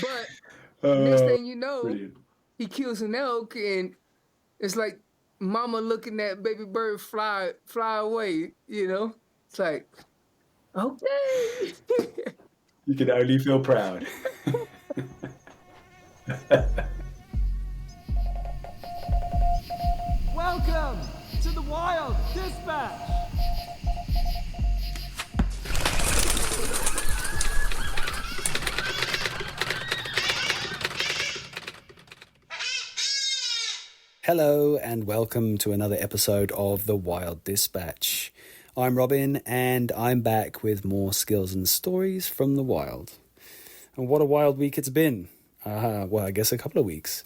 But next thing you know, Brilliant. he kills an elk, and it's like mama looking at baby bird fly away. It's like, okay. You can only feel proud. Welcome to the Wild Dispatch. Hello and welcome to another episode of The Wild Dispatch. I'm Robin and I'm back with more skills and stories from the wild. And what a wild week it's been. Well, I guess a couple of weeks.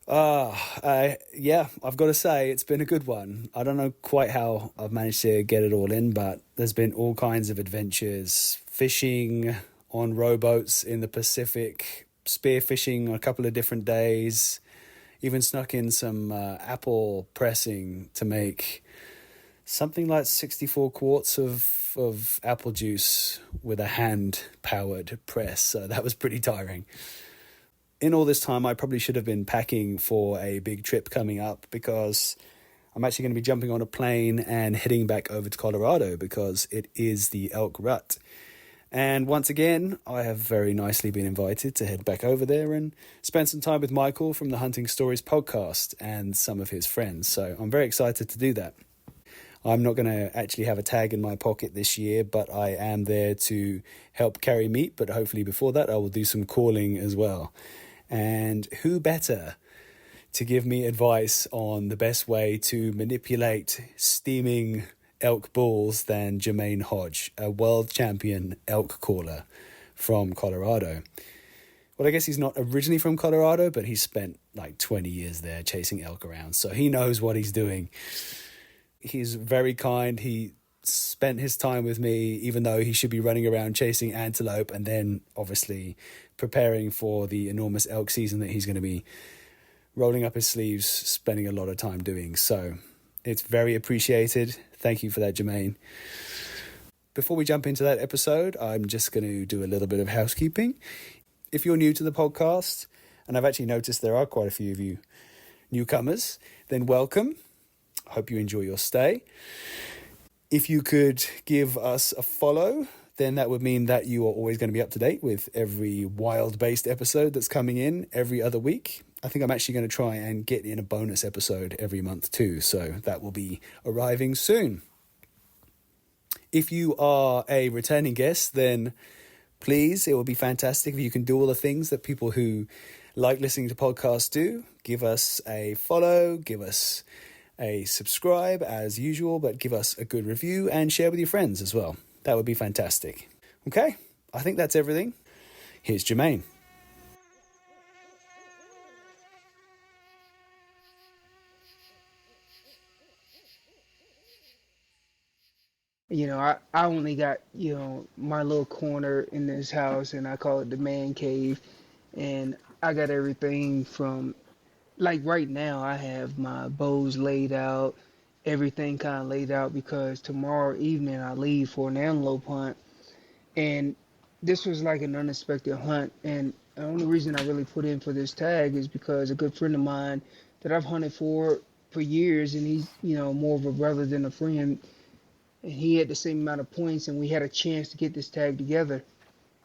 Yeah, I've got to say it's been a good one. I don't know quite how I've managed to get it all in, but there's been all kinds of adventures. Fishing on rowboats in the Pacific, spearfishing on a couple of different days. Even snuck in some apple pressing to make something like 64 quarts of apple juice with a hand-powered press. So that was pretty tiring. In all this time, I probably should have been packing for a big trip coming up because I'm actually going to be jumping on a plane and heading back over to Colorado because it is the elk rut. And once again, I have very nicely been invited to head back over there and spend some time with Michael from the Hunting Stories podcast and some of his friends. So I'm very excited to do that. I'm not going to actually have a tag in my pocket this year, but I am there to help carry meat. But hopefully before that, I will do some calling as well. And who better to give me advice on the best way to manipulate steaming elk bulls than Jermaine Hodge, a world champion elk caller from Colorado. Well, I guess he's not originally from Colorado, but he's spent like 20 years there chasing elk around, so he knows what he's doing. He's very kind. He spent his time with me, even though he should be running around chasing antelope and then obviously preparing for the enormous elk season that he's going to be rolling up his sleeves, spending a lot of time doing. So it's very appreciated. Thank you for that, Jermaine. Before we jump into that episode, I'm just going to do a little bit of housekeeping. If you're new to the podcast, and I've actually noticed there are quite a few of you newcomers, then welcome. I hope you enjoy your stay. If you could give us a follow, then that would mean that you are always going to be up to date with every wild-based episode that's coming in every other week. I think I'm actually going to try and get in a bonus episode every month too, so that will be arriving soon. If you are a returning guest, then please, it would be fantastic if you can do all the things that people who like listening to podcasts do. Give us a follow, give us a subscribe as usual, but give us a good review and share with your friends as well. That would be fantastic. Okay, I think that's everything. Here's Jermaine. I only got, my little corner in this house, and I call it the man cave. And I got everything from, like right now, I have my bows laid out, everything kind of laid out because tomorrow evening I leave for an antelope hunt. And this was like an unexpected hunt. And the only reason I really put in for this tag is because a good friend of mine that I've hunted for years, and he's, more of a brother than a friend, and he had the same amount of points, and we had a chance to get this tag together.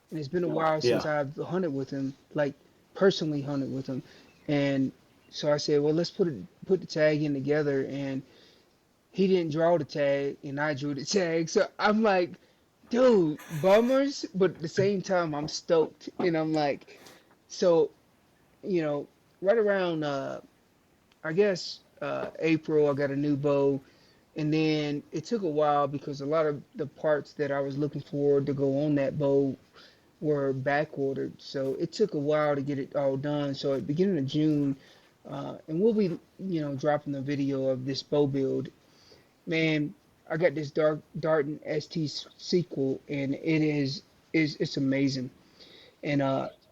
And it's been a while since Yeah. I've hunted with him, like personally hunted with him. And so I said, well, let's put the tag in together. And he didn't draw the tag, and I drew the tag. So I'm like, dude, bummers, but at the same time, I'm stoked. And I'm like, so, right around, I guess, April, I got a new bow. And then it took a while because a lot of the parts that I was looking for to go on that bow were back ordered. So it took a while to get it all done. So at the beginning of June, and we'll be, dropping the video of this bow build. Man, I got this Darton ST sequel, and it's amazing. And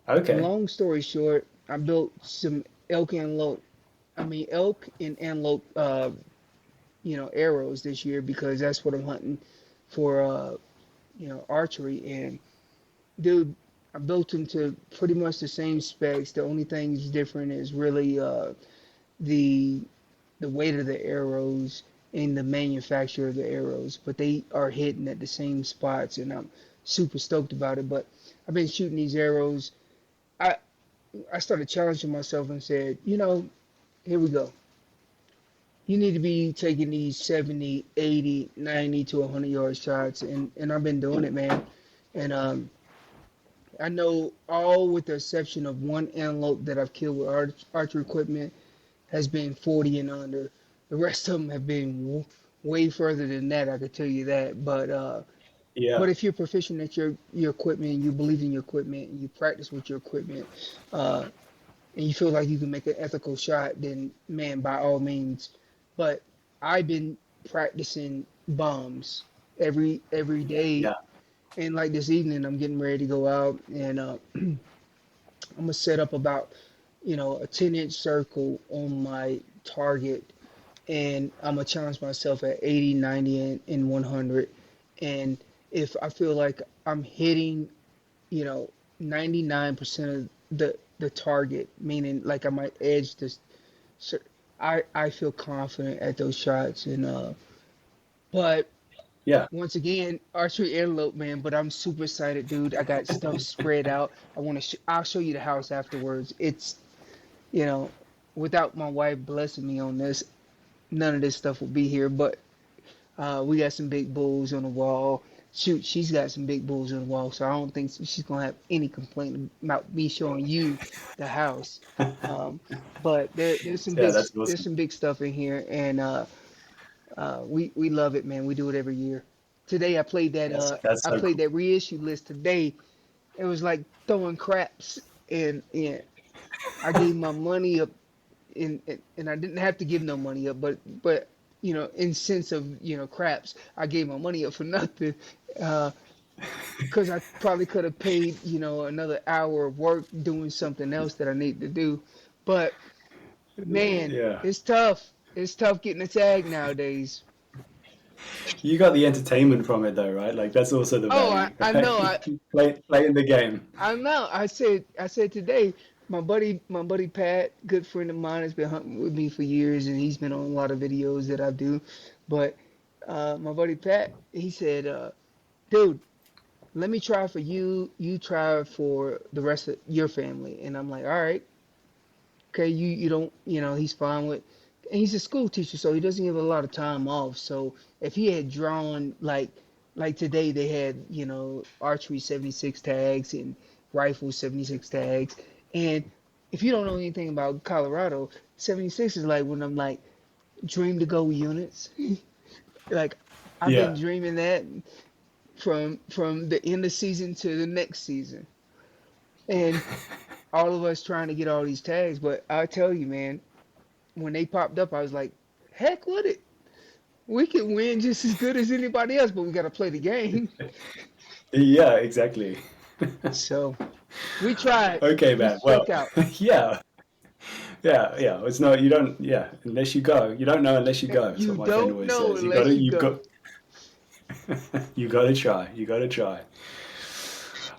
Okay. long story short, I built some elk and antelope arrows this year because that's what I'm hunting for archery. And dude, I built them to pretty much the same specs. The only thing that's different is really the the weight of the arrows and the manufacture of the arrows, but they are hitting at the same spots, and I'm super stoked about it. But I've been shooting these arrows. I I started challenging myself and said, here we go. You need to be taking these 70, 80, 90 to 100 yard shots, and I've been doing it, man. And I know all with the exception of one antelope that I've killed with archery equipment has been 40 and under. The rest of them have been way further than that. I could tell you that. But Yeah. if you're proficient at your equipment, you believe in your equipment, and you practice with your equipment, uh, and you feel like you can make an ethical shot, then man, by all means. But I've been practicing bombs every day, Yeah. and like this evening, I'm getting ready to go out, and I'm gonna set up about a 10-inch circle on my target, and I'm gonna challenge myself at 80, 90, and 100. And if I feel like I'm hitting, you know, 99% of the target, meaning like I might edge this, I feel confident at those shots. And but Yeah. once again, archery antelope, man. But I'm super excited, dude. I got stuff spread out. I'll show you the house afterwards. It's you know, without my wife blessing me on this, none of this stuff would be here. But we got some big bulls on the wall. Shoot, she's got some big bulls on the wall, so I don't think she's gonna have any complaint about me showing you the house. Um, but Yeah, that's there's awesome. some big stuff in here, and we love it, man. We do it every year. Today That's I so played cool. that reissue list today. It was like throwing craps, and I gave my money up, and I didn't have to give no money up, but in sense of craps, I gave my money up for nothing, uh, because I probably could have paid another hour of work doing something else that I need to do, but man, Yeah. it's tough. It's tough getting a tag nowadays. You got the entertainment from it though, right? Like that's also the Oh, value, I right? know. Playing the game. I know. I said today, my buddy Pat, good friend of mine, has been hunting with me for years, and he's been on a lot of videos that I do. But my buddy Pat, he said, "Dude, let me try for you. You try for the rest of your family." And I'm like, "All right, okay. You don't, he's fine with." And he's a school teacher, so he doesn't give a lot of time off. So if he had drawn like today, they had archery 76 tags and rifle 76 tags. And if you don't know anything about Colorado, 76 is like one of them like dream to go units. Like I've been Yeah. dreaming that from the end of season to the next season, and all of us trying to get all these tags. But I tell you, man, when they popped up, I was like, heck with it. We can win just as good as anybody else, but we got to play the game. Yeah, exactly. So we tried. Okay, We man. Well, struck out. yeah. Yeah, yeah. It's not, you don't, yeah, unless you go. You don't know unless you go. That's what You my friend don't always know says. You got unless to, you you've go. got, you got to try. You got to try.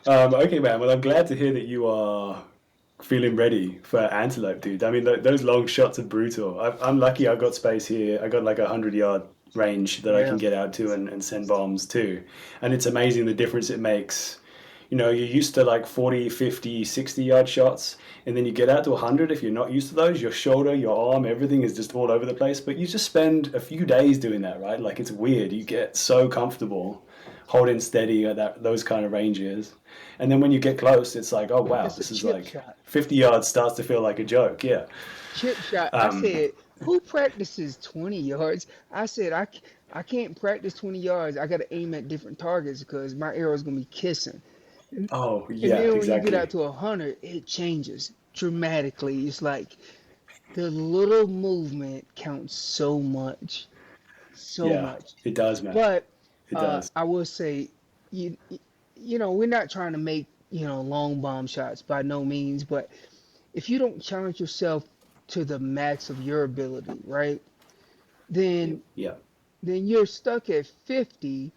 Okay, man. Well, I'm glad to hear that you are feeling ready for Antelope, dude. I mean, those long shots are brutal. I'm lucky I got space here. I got like 100-yard range that I can Yeah. get out to and send bombs to. And it's amazing the difference it makes. You know, you're used to like 40, 50, 60-yard shots, and then you get out to 100. If you're not used to those, your shoulder, your arm, everything is just all over the place. But you just spend a few days doing that, right? Like it's weird. You get so comfortable holding steady at those kind of ranges. And then when you get close, it's like, oh wow, It's a this is chip like shot. 50 yards starts to feel like a joke. Yeah. Chip shot. I Um, said, who practices 20 yards? I said, I can't practice 20 yards. I got to aim at different targets because my arrow's going to be kissing. And, oh and yeah, then when you get exactly. out to 100, it changes dramatically. It's like the little movement counts so much, so Yeah, much. it does, man. But It does. I will say, you we're not trying to make long bomb shots by no means. But if you don't challenge yourself to the max of your ability, right, then Yeah. you're stuck at 50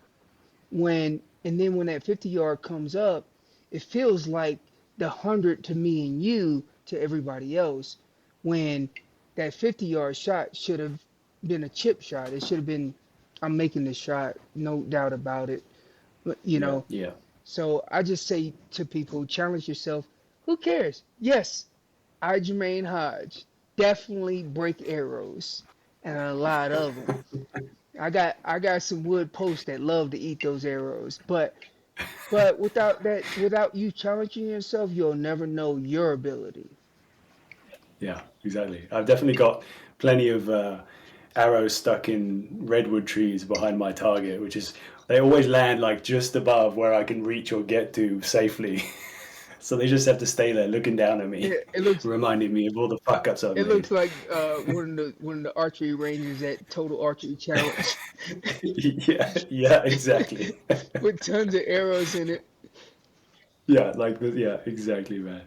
and then when that 50 yard comes up, it feels like the 100 to me and you to everybody else, when that 50-yard shot should have been a chip shot. It should have been, I'm making the shot, no doubt about it. But, Yeah, yeah, so I just say to people, challenge yourself. Who cares? Yes, I, Jermaine Hodge, definitely break arrows, and a lot of them. I got some wood posts that love to eat those arrows, but without that, without you challenging yourself, you'll never know your ability. yeah, exactly. I've definitely got plenty of arrows stuck in redwood trees behind my target, which is they always land like just above where I can reach or get to safely. So they just have to stay there looking down at me, It looks reminding me of all the fuck ups I've it made. looks like one of the archery ranges at Total Archery Challenge Yeah, yeah, exactly. with tons of arrows in it. Yeah, like the, yeah, exactly, man.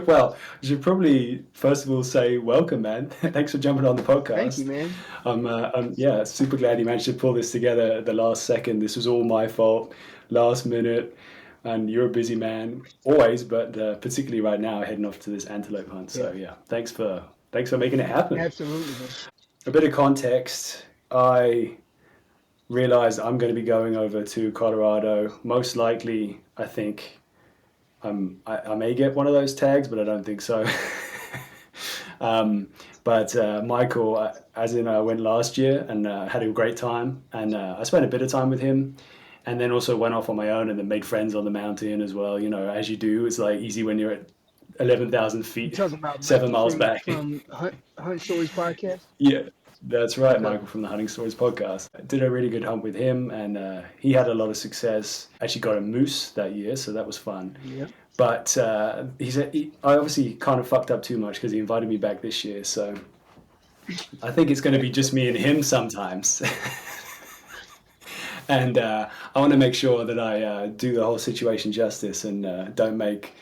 Well, I should probably first of all say welcome, man. Thanks for jumping on the Thank you, podcast. man. I'm yeah, super glad you managed to pull this together at the last second. This was all my fault, last minute, and you're a busy man always, but particularly right now, heading off to this antelope hunt. Yeah, So yeah, thanks for making it happen. absolutely, man. A bit of context. I realized I'm going to be going over to Colorado. Most likely, I think I may get one of those tags, but I don't think so. But Michael, as in I went last year and had a great time, and I spent a bit of time with him, and then also went off on my own and then made friends on the mountain as well. You know, as you do, it's like easy when you're at 11,000 You feet, talking about 7 miles back. from Hunt Stories podcast? Yeah, that's right, Okay. Michael from the Hunting Stories podcast. I did a really good hunt with him, and he had a lot of success. Actually got a moose that year, so that was fun. Yeah. But I obviously kind of fucked up too much because he invited me back this year. So I think it's going to be just me and him sometimes. And I want to make sure that I do the whole situation justice and don't make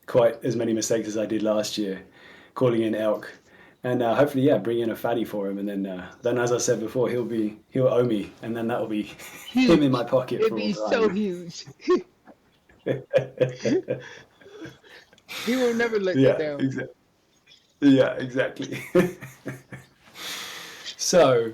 quite as many mistakes as I did last year, calling in elk. And hopefully, yeah, bring in a fatty for him. And then as I said before, he'll owe me. And then that'll be him in my pocket It'd for be all so time. huge. He will never let you Yeah, down. exactly. Yeah, exactly. So,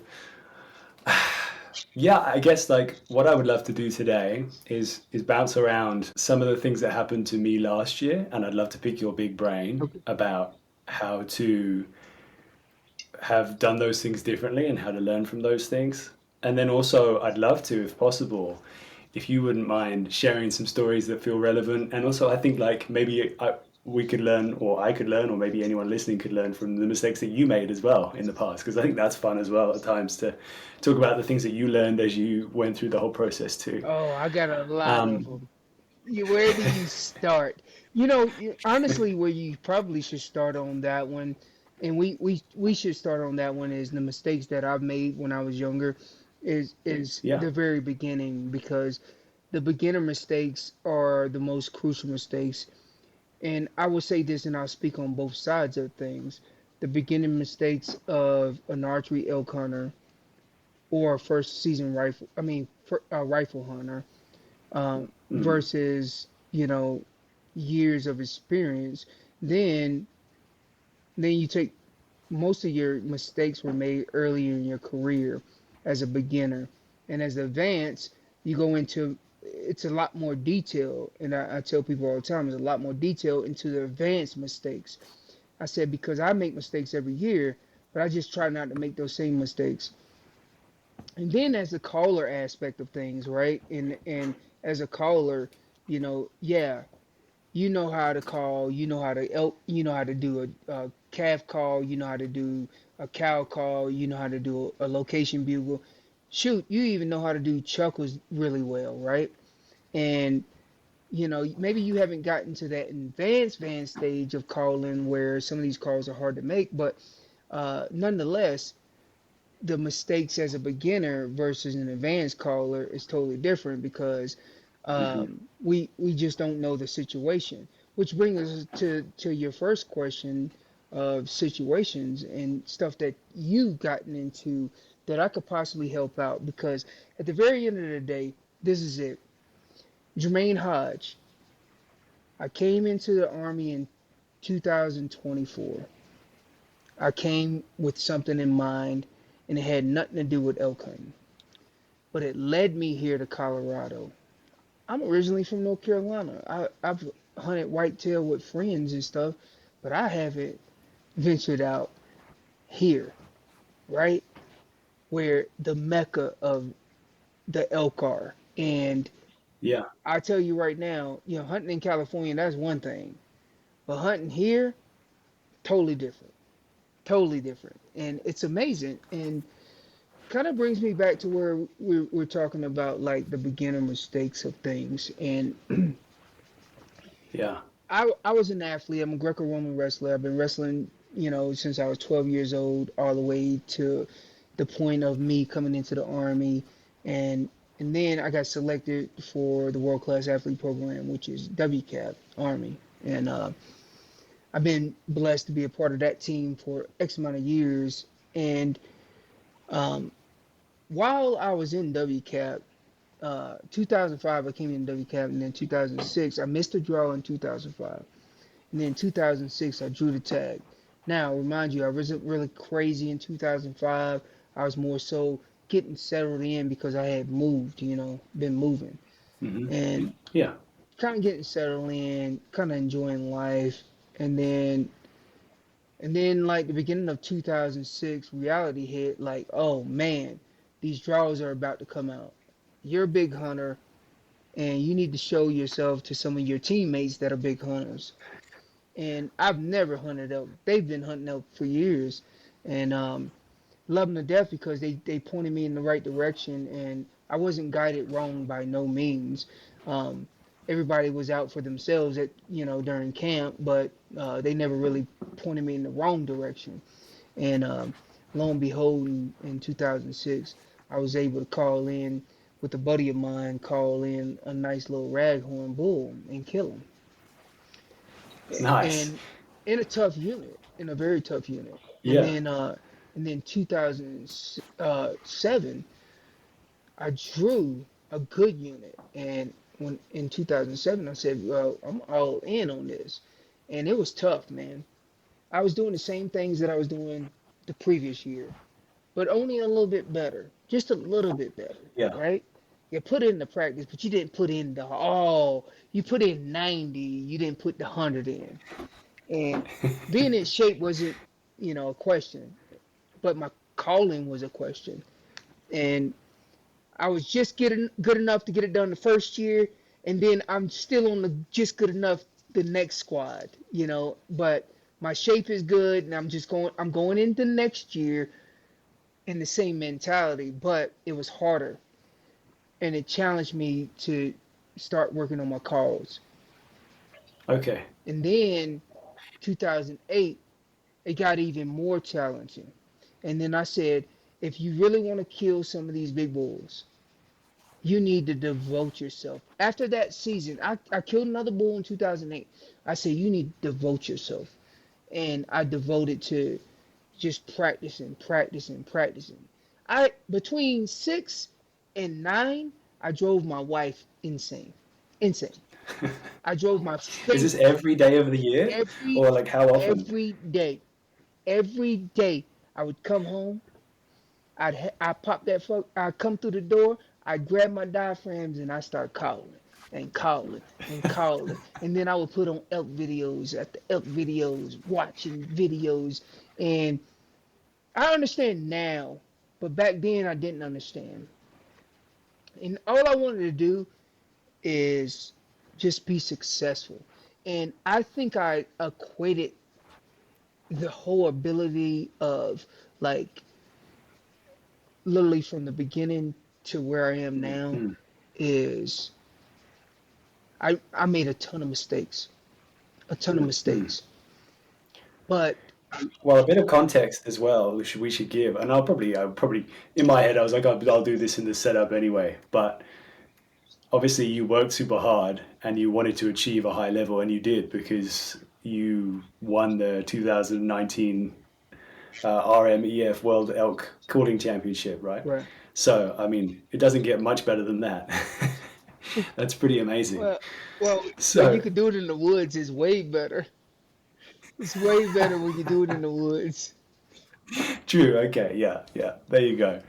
yeah, I guess like what I would love to do today is bounce around some of the things that happened to me last year, and I'd love to pick your big brain Okay. about how to have done those things differently and how to learn from those things. And then also, I'd love to, if possible, if you wouldn't mind sharing some stories that feel relevant. And also, I think like maybe we could learn, or I could learn, or maybe anyone listening could learn from the mistakes that you made as well in the past. Because I think that's fun as well at times to talk about the things that you learned as you went through the whole process too. Oh, I got a lot of Um, them. Where do you start? Honestly, where you probably should start on that one, and we should start on that one, is the mistakes that I've made when I was younger, is yeah, the very beginning, because the beginner mistakes are the most crucial mistakes. And I will say this, and I'll speak on both sides of things. The beginning mistakes of an archery elk hunter or a first season rifle, I mean, for a rifle hunter, mm, versus years of experience. Then then you take, most of your mistakes were made earlier in your career as a beginner, and as advanced you go into, it's a lot more detail. And I tell people all the time, there's a lot more detail into the advanced mistakes. I said, because I make mistakes every year, but I just try not to make those same mistakes. And then as the caller aspect of things, right? And as a caller, yeah, you know how to call, you know how to do a calf call, you know how to do a cow call, you know how to do a location bugle. Shoot, you even know how to do chuckles really well, right? And maybe you haven't gotten to that advanced stage of calling where some of these calls are hard to make, but nonetheless, the mistakes as a beginner versus an advanced caller is totally different, because hmm we just don't know the situation. Which brings us to your first question of situations and stuff that you've gotten into that I could possibly help out. Because at the very end of the day, this is it. Jermaine Hodge, I came into the Army in 2024. I came with something in mind, and it had nothing to do with elk hunting, but it led me here to Colorado. I'm originally from North Carolina. I've hunted whitetail with friends and stuff, but I haven't ventured out here, right? Where the mecca of the elk are. And Yeah. I tell you right now, hunting in California, that's one thing. But hunting here, totally different. Totally different. And it's amazing. And kind of brings me back to where we're talking about like the beginner mistakes of things. And Yeah. I was an athlete. I'm a Greco-Roman wrestler. I've been wrestling, since I was 12 years old, all the way to the point of me coming into the Army. And and then I got selected for the World Class Athlete Program, which is WCAP Army. And I've been blessed to be a part of that team for X amount of years. And um, while I was in WCAP, 2005 I came in WCAP, and then 2006 I missed a draw in 2005, and then 2006 I drew the tag. Now, remind you, I wasn't really crazy in 2005. I was more so getting settled in because I had moved, been moving, Hmm. and Yeah. kind of getting settled in, kind of enjoying life, and then like the beginning of 2006, reality hit. Like, oh man, these draws are about to come out. You're a big hunter, and you need to show yourself to some of your teammates that are big hunters. And I've never hunted elk. They've been hunting elk for years, and love them to death because they pointed me in the right direction, and I wasn't guided wrong by no means. Um, Everybody was out for themselves during camp, but they never really pointed me in the wrong direction. And lo and behold, in 2006, I was able to call in with a buddy of mine, call in a nice little raghorn bull and kill him. Nice. And in a tough unit, in a very tough unit. And Yeah. then 2007, I drew a good unit. And when in 2007, I said, well, I'm all in on this. And it was tough, man. I was doing the same things that I was doing the previous year, but only a little bit better, just a little bit better, Yeah. right? You put in the practice, but you didn't put in you put in 90, you didn't put the 100 in. And being in shape wasn't, a question, but my calling was a question. And I was just getting good enough to get it done the first year, and then I'm still on the just good enough the next squad, but my shape is good, and I'm going into next year in the same mentality, but it was harder, and it challenged me to start working on my calls. Okay. And then 2008, it got even more challenging. And then I said, if you really want to kill some of these big bulls, you need to devote yourself. After that season, I killed another bull in 2008. I said, you need to devote yourself. And I devoted to just practicing, practicing, practicing. Between 6 and 9, I drove my wife insane. Insane. I drove my Is this favorite every day of the year, every or like how often? every day. Every day I would come home. I pop that fuck. I come through the door. I grab my diaphragms and I start calling and calling and calling. And then I would put on elk videos after elk videos, watching videos. And I understand now, but back then I didn't understand. And all I wanted to do is just be successful. And I think I equated the whole ability of like literally from the beginning to where I am now Mm. is I made a ton of mistakes, a ton of Mm. mistakes. But Well, a bit of context as well, we should give, and I'll probably in my head I was like, I'll do this in the setup anyway. But obviously, you worked super hard and you wanted to achieve a high level, and you did because you won the 2019 RMEF World Elk Calling Championship, right? right, So, I mean, it doesn't get much better than that. That's pretty amazing. Well, well, when you So can do it in the woods, it's way better. It's way better when you do it in the woods. true. Okay. Yeah. Yeah. There you go.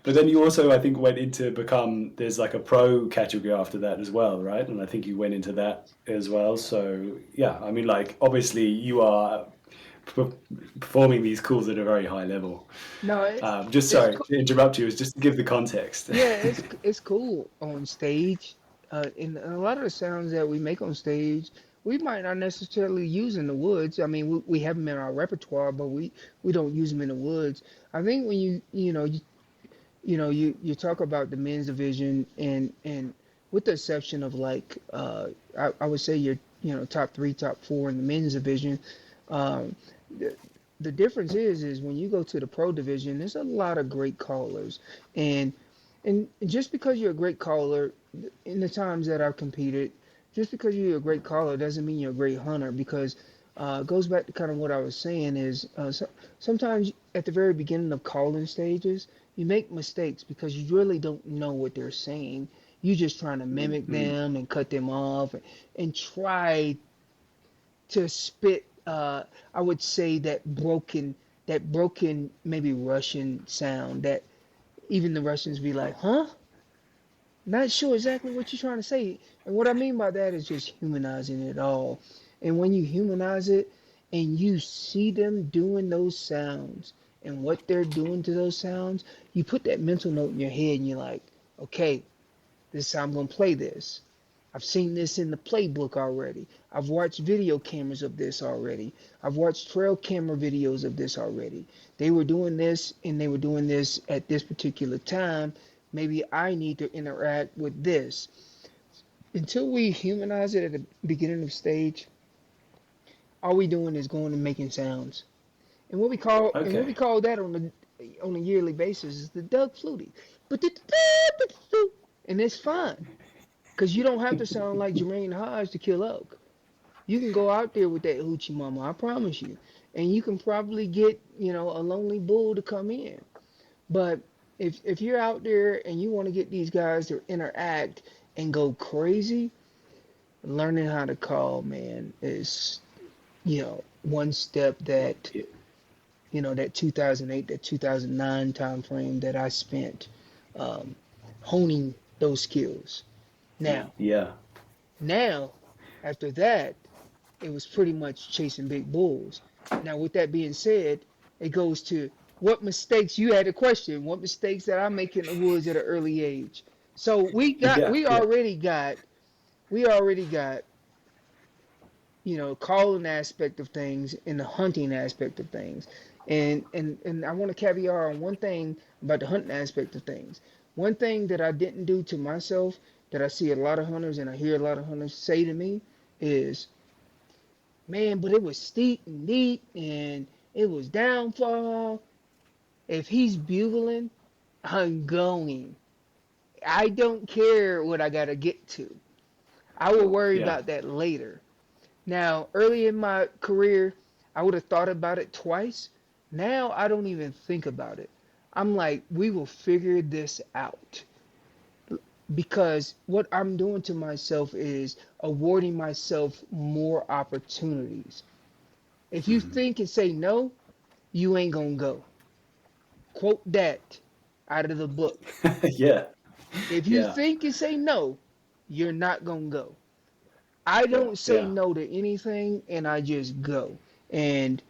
But then you also, I think, went into become, there's like a pro category after that as well, right? And I think you went into that as well. So yeah, I mean, like obviously you are p- performing these calls at a very high level. No, Just it's sorry to interrupt you, is just to give the context. yeah, it's cool on stage. And a lot of the sounds that we make on stage, we might not necessarily use in the woods. I mean, we have them in our repertoire, but we don't use them in the woods. I think when you talk about the men's division and with the exception of like I would say your top three, top four in the men's division. Um, the, the difference is when you go to the pro division, there's a lot of great callers, and and just because you're a great caller, in the times that I've competed, just because you're a great caller doesn't mean you're a great hunter. Because it goes back to kind of what I was saying is sometimes at the very beginning of calling stages, you make mistakes because you really don't know what they're saying. You're just trying to mimic Mm. them and cut them off and try to spit. I would say that broken maybe Russian sound that even the Russians be like, huh? Not sure exactly what you're trying to say. And what I mean by that is just humanizing it all. And when you humanize it and you see them doing those sounds and what they're doing to those sounds, you put that mental note in your head and you're like, okay, this is how I'm going to play this. I've seen this in the playbook already. I've watched video cameras of this already. I've watched trail camera videos of this already. They were doing this and they were doing this at this particular time. Maybe I need to interact with this. Until we humanize it at the beginning of stage, all we doing is going and making sounds. And what we Okay. call that on a yearly basis is the Doug Flutie. And it's fun. Because you don't have to sound like Jermaine Hodge to kill elk. You can go out there with that hoochie mama, I promise you. And you can probably get, a lonely bull to come in. But if you're out there and you want to get these guys to interact and go crazy, learning how to call, man, is, one step that 2008, that 2009 time frame that I spent um, honing those skills. Now, Yeah. now, after that, it was pretty much chasing big bulls. Now, with that being said, it goes to what mistakes you had a question. What mistakes that I make in the woods at an early age? So we got, Yeah. we Yeah. already got, we already got, calling aspect of things and the hunting aspect of things. And I want to caveat on one thing about the hunting aspect of things. One thing that I didn't do to myself that I see a lot of hunters and I hear a lot of hunters say to me is, man, but it was steep and deep and it was downfall. If he's bugling, I'm going. I don't care what I gotta get to. I will worry Yeah. about that later. Now, early in my career, I would have thought about it twice. Now I don't even think about it. I'm like, we will figure this out. Because what I'm doing to myself is awarding myself more opportunities. If you Mhm. think and say no, you ain't gonna go. Quote that out of the book. Yeah. If you Yeah. think and say no, you're not gonna go. I don't say Yeah. no to anything and I just go. And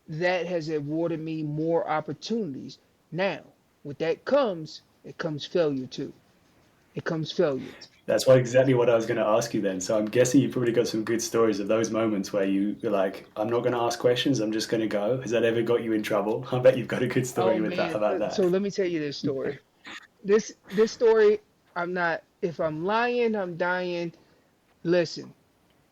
that has awarded me more opportunities. Now, with that comes, it comes failure too. It comes failure. That's exactly what I was going to ask you then. So I'm guessing you probably got some good stories of those moments where you're like, I'm not going to ask questions. I'm just going to go. Has that ever got you in trouble? I bet you've got a good Oh story with that man, about so that. let me tell you this story. This story, I'm not. If I'm lying, I'm dying. Listen,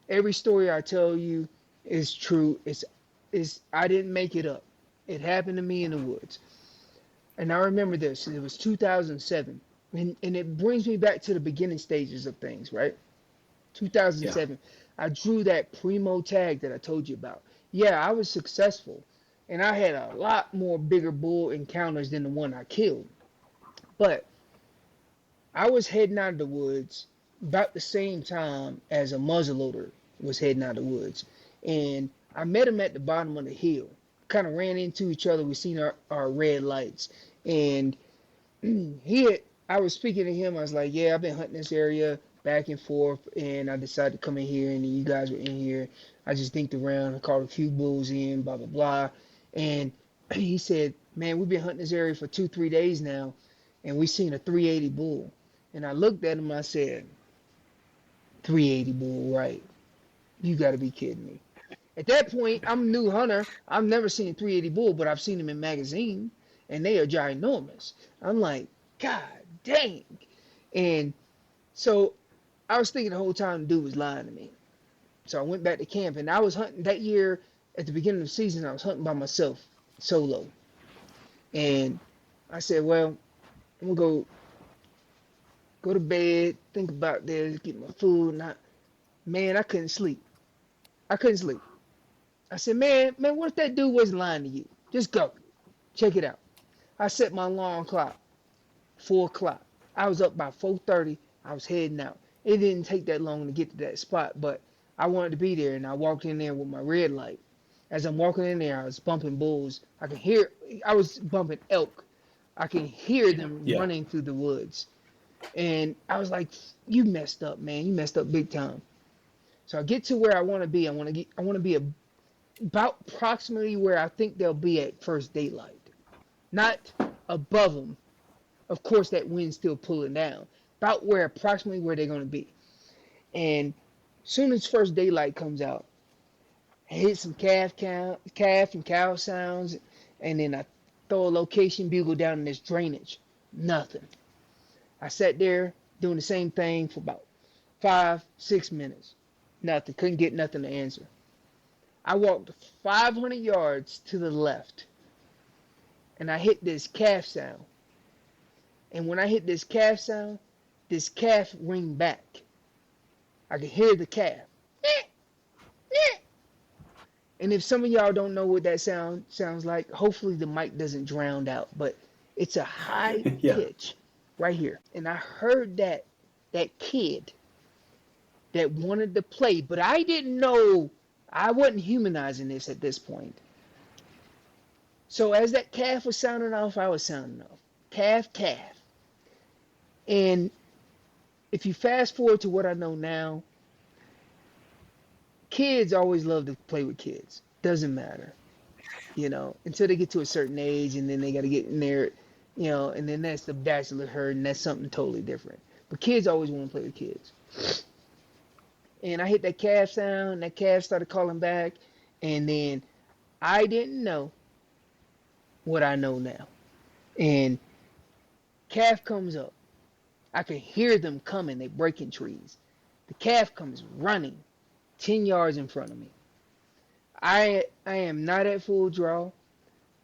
every story I tell you is true. It's I didn't make it up. It happened to me in the woods, and I remember this. It was 2007, and it brings me back to the beginning stages of things. Right, Yeah. 2007. I drew that primo tag that I told you about. Yeah, I was successful, and I had a lot more bigger bull encounters than the one I killed. But I was heading out of the woods about the same time as a muzzleloader was heading out of the woods. And I met him at the bottom of the hill. Kind of ran into each other. We seen our red lights. And I was speaking to him. I was like, yeah, I've been hunting this area back and forth. And I decided to come in here. And you guys were in here. I just dinked around. I caught a few bulls in, blah, blah, blah. And he said, man, we've been hunting this area for 2-3 days now. And we seen a 380 bull. And I looked at him. I said, 380 bull, right? You got to be kidding me. At that point, I'm a new hunter. I've never seen a 380 bull, but I've seen them in magazine, and they are ginormous. I'm like, God dang. And so I was thinking the whole time the dude was lying to me. So I went back to camp, and I was hunting that year at the beginning of the season. I was hunting by myself, solo. And I said, well, I'm going to go to bed, think about this, get my food. And man, I couldn't sleep. I said, man, what if that dude wasn't lying to you? Just go. Check it out. I set my alarm clock, 4 o'clock. I was up by 4:30. I was heading out. It didn't take that long to get to that spot, but I wanted to be there, and I walked in there with my red light. As I'm walking in there, I was bumping bulls. I was bumping elk. I can hear them running through the woods. And I was like, you messed up, man. You messed up big time. So I get to where I want to be. I want to be about approximately where I think they'll be at first daylight. Not above them. Of course, that wind's still pulling down. About approximately where they're going to be. And soon as first daylight comes out, I hit some calf and cow sounds, and then I throw a location bugle down in this drainage. Nothing. I sat there doing the same thing for about 5-6 minutes. Nothing. Couldn't get nothing to answer. I walked 500 yards to the left, and I hit this calf sound. And when I hit this calf sound, this calf ringed back. I could hear the calf. And if some of y'all don't know what that sounds like, hopefully the mic doesn't drown out, but it's a high pitch right here. And I heard that kid that wanted to play, but I didn't know, I wasn't humanizing this at this point. So as that calf was sounding off, I was sounding off. Calf. And if you fast forward to what I know now, kids always love to play with kids. Doesn't matter, until they get to a certain age, and then they got to get in there, and then that's the bachelor herd, and that's something totally different. But kids always want to play with kids. And I hit that calf sound, and that calf started calling back, and then I didn't know what I know now. And calf comes up. I could hear them coming. They breaking trees. The calf comes running 10 yards in front of me. I am not at full draw.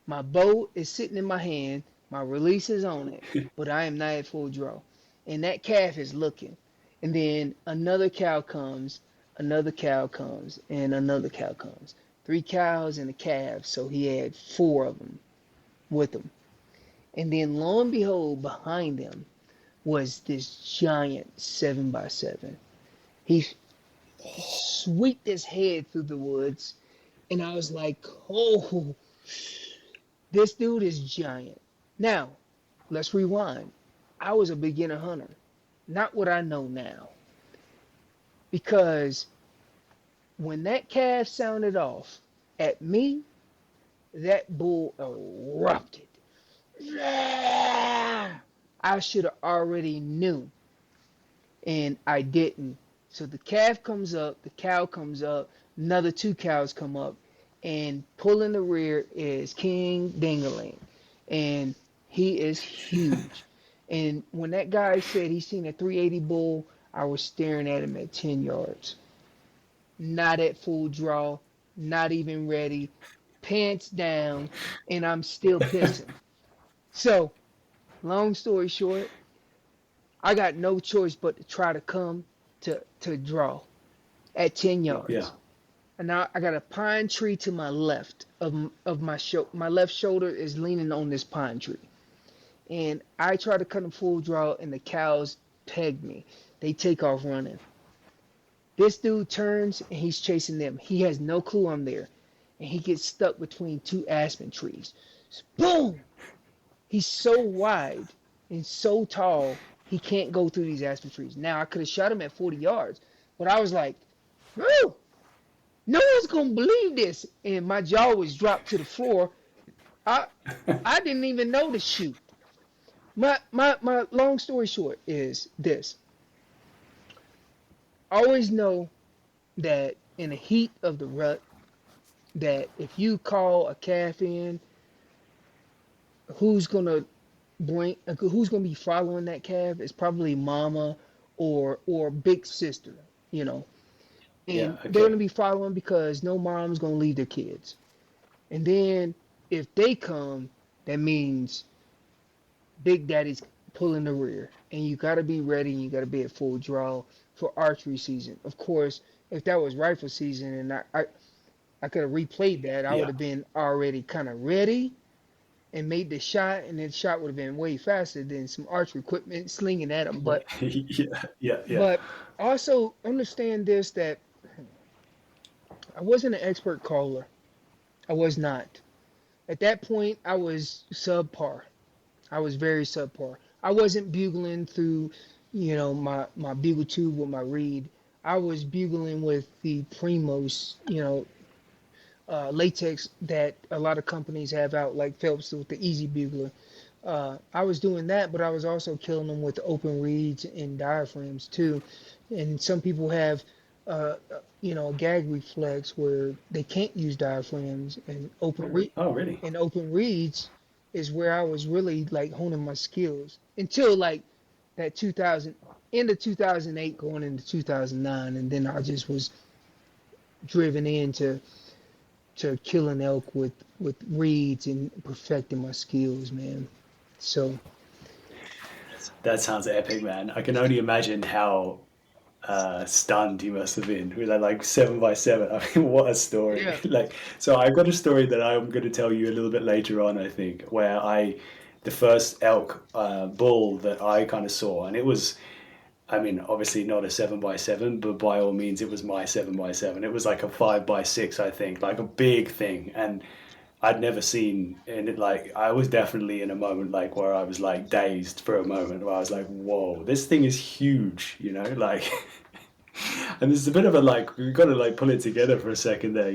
My bow is sitting in my hand. My release is on it, but I am not at full draw. And that calf is looking. And then another cow comes, and another cow comes. 3 cows and a calf, so he had 4 of them with him. And then lo and behold, behind him was this giant 7x7. He sweeped his head through the woods, and I was like, oh, this dude is giant. Now, let's rewind. I was a beginner hunter, not what I know now. Because when that calf sounded off at me, that bull erupted. I should have already knew, and I didn't. So the calf comes up, the cow comes up, another 2 cows come up, and pulling the rear is King Dingaling, and he is huge. And when that guy said he seen a 380 bull, I was staring at him at 10 yards. Not at full draw, not even ready, pants down, and I'm still pissing. So, long story short, I got no choice but to try to come to draw at 10 yards. Yeah. And now I got a pine tree to my left of my shoulder. My left shoulder is leaning on this pine tree. And I tried to cut him full draw, and the cows pegged me. They take off running. This dude turns and he's chasing them. He has no clue I'm there. And he gets stuck between two aspen trees. Boom! He's so wide and so tall, he can't go through these aspen trees. Now, I could have shot him at 40 yards, but I was like, woo! No one's going to believe this. And my jaw was dropped to the floor. I didn't even know to shoot. My long story short is this. Always know that in the heat of the rut, that if you call a calf in, who's gonna be following that calf is probably mama or big sister, you know. And Yeah, okay. they're gonna be following because no mom's gonna leave their kids. And then if they come, that means Big Daddy's pulling the rear, and you got to be ready, and you got to be at full draw for archery season. Of course, if that was rifle season, and I could have replayed that, I would have been already kind of ready and made the shot, and then the shot would have been way faster than some archery equipment slinging at them. But yeah. but also understand this, that I wasn't an expert caller. I was not. At that point, I was subpar. I was very subpar. I wasn't bugling through, my bugle tube with my reed. I was bugling with the Primos, latex that a lot of companies have out, like Phelps with the Easy Bugler. I was doing that, but I was also killing them with open reeds and diaphragms too. And some people have, a gag reflex where they can't use diaphragms, and Oh, really? and open reeds is where I was really like honing my skills until like that 2000, end of 2008 going into 2009, and then I just was driven into killing elk with reeds and perfecting my skills, man. So That sounds epic, man. I can only imagine how stunned you must have been with that like 7x7. I mean, what a story. Yeah. So I've got a story that I'm going to tell you a little bit later on, I think, where the first elk bull that I kind of saw, and it was, I mean, obviously not a 7x7, but by all means it was my 7x7. It was like a 5x6, I think, like a big thing. And I'd never seen, and I was definitely in a moment like where I was like dazed for a moment, where I was like, whoa, this thing is huge, like, and there's a bit of a you've got to like pull it together for a second there,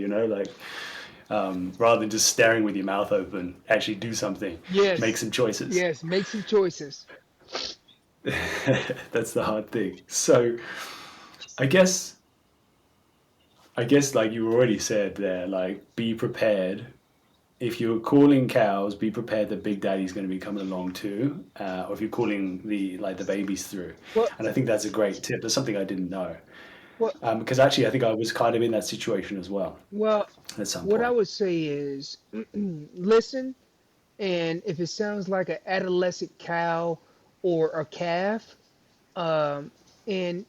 rather than just staring with your mouth open, actually do something, yes, make some choices. yes, make some choices. That's the hard thing. So I guess like you already said there, like, be prepared. If you're calling cows, be prepared that Big Daddy's going to be coming along too, or if you're calling the babies through. Well, And I think that's a great tip. That's something I didn't know, well, because actually I think I was kind of in that situation as well well, at some what I point. would say is listen, and if it sounds like an adolescent cow or a calf, and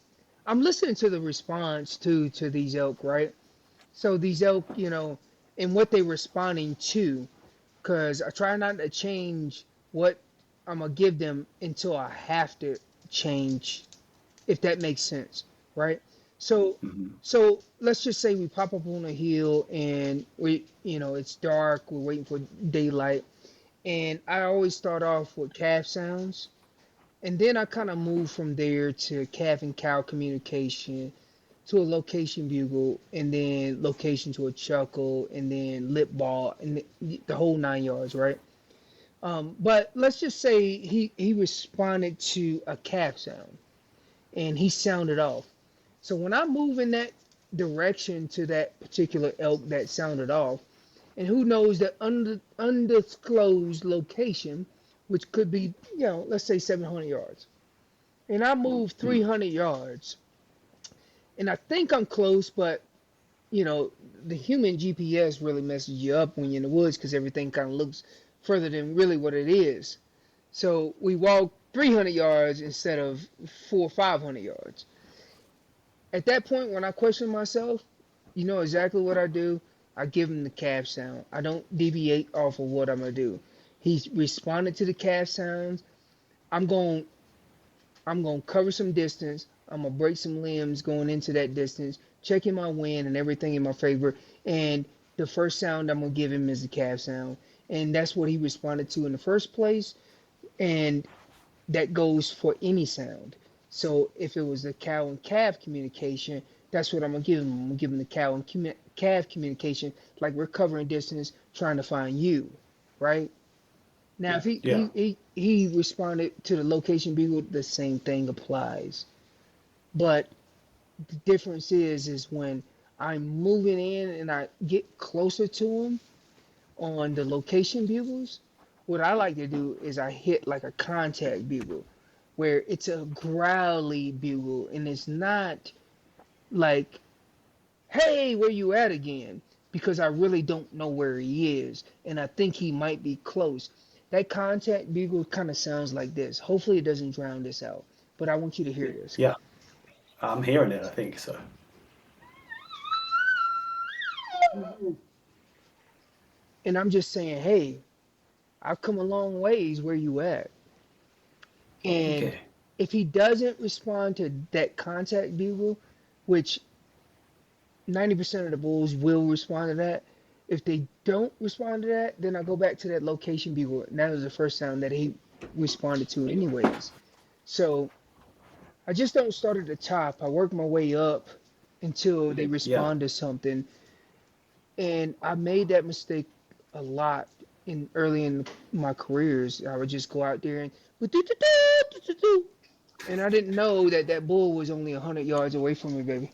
I'm listening to the response to these elk, right? So these elk, and what they're responding to, because I try not to change what I'm gonna give them until I have to change, if that makes sense, right? So, so let's just say we pop up on a hill and it's dark, we're waiting for daylight, and I always start off with calf sounds, and then I kind of move from there to calf and cow communication, to a location bugle, and then location to a chuckle, and then lip ball, and the whole 9 yards, right? But let's just say he responded to a calf sound, and he sounded off. So when I move in that direction to that particular elk that sounded off, and who knows that undisclosed location, which could be, let's say 700 yards, and I move 300 yards, and I think I'm close, but the human GPS really messes you up when you're in the woods, because everything kind of looks further than really what it is. So we walk 300 yards instead of 400 or 500 yards. At that point, when I question myself, you know exactly what I do. I give him the calf sound. I don't deviate off of what I'm gonna do. He's responded to the calf sounds. I'm going to cover some distance. I'm gonna break some limbs going into that distance, checking my wind and everything in my favor. And the first sound I'm gonna give him is the calf sound, and that's what he responded to in the first place. And that goes for any sound. So if it was the cow and calf communication, that's what I'm gonna give him. I'm gonna give him the cow and calf communication, like we're covering distance, trying to find you, right? Now, if Yeah. he responded to the location bugle, the same thing applies. But the difference is when I'm moving in and I get closer to him on the location bugles, what I like to do is I hit like a contact bugle, where it's a growly bugle and it's not like, hey, where you at again? Because I really don't know where he is and I think he might be close. That contact bugle kind of sounds like this. Hopefully it doesn't drown this out, but I want you to hear this. Yeah. I'm hearing it, I think so. And I'm just saying, hey, I've come a long ways, where you at? And Okay. if he doesn't respond to that contact bugle, which 90% of the bulls will respond to that, if they don't respond to that, then I go back to that location bugle. And that was the first sound that he responded to anyways. So I just don't start at the top. I work my way up until they Yeah. respond to something. And I made that mistake a lot early in my careers. I would just go out there and and I didn't know that that bull was only 100 yards away from me, baby.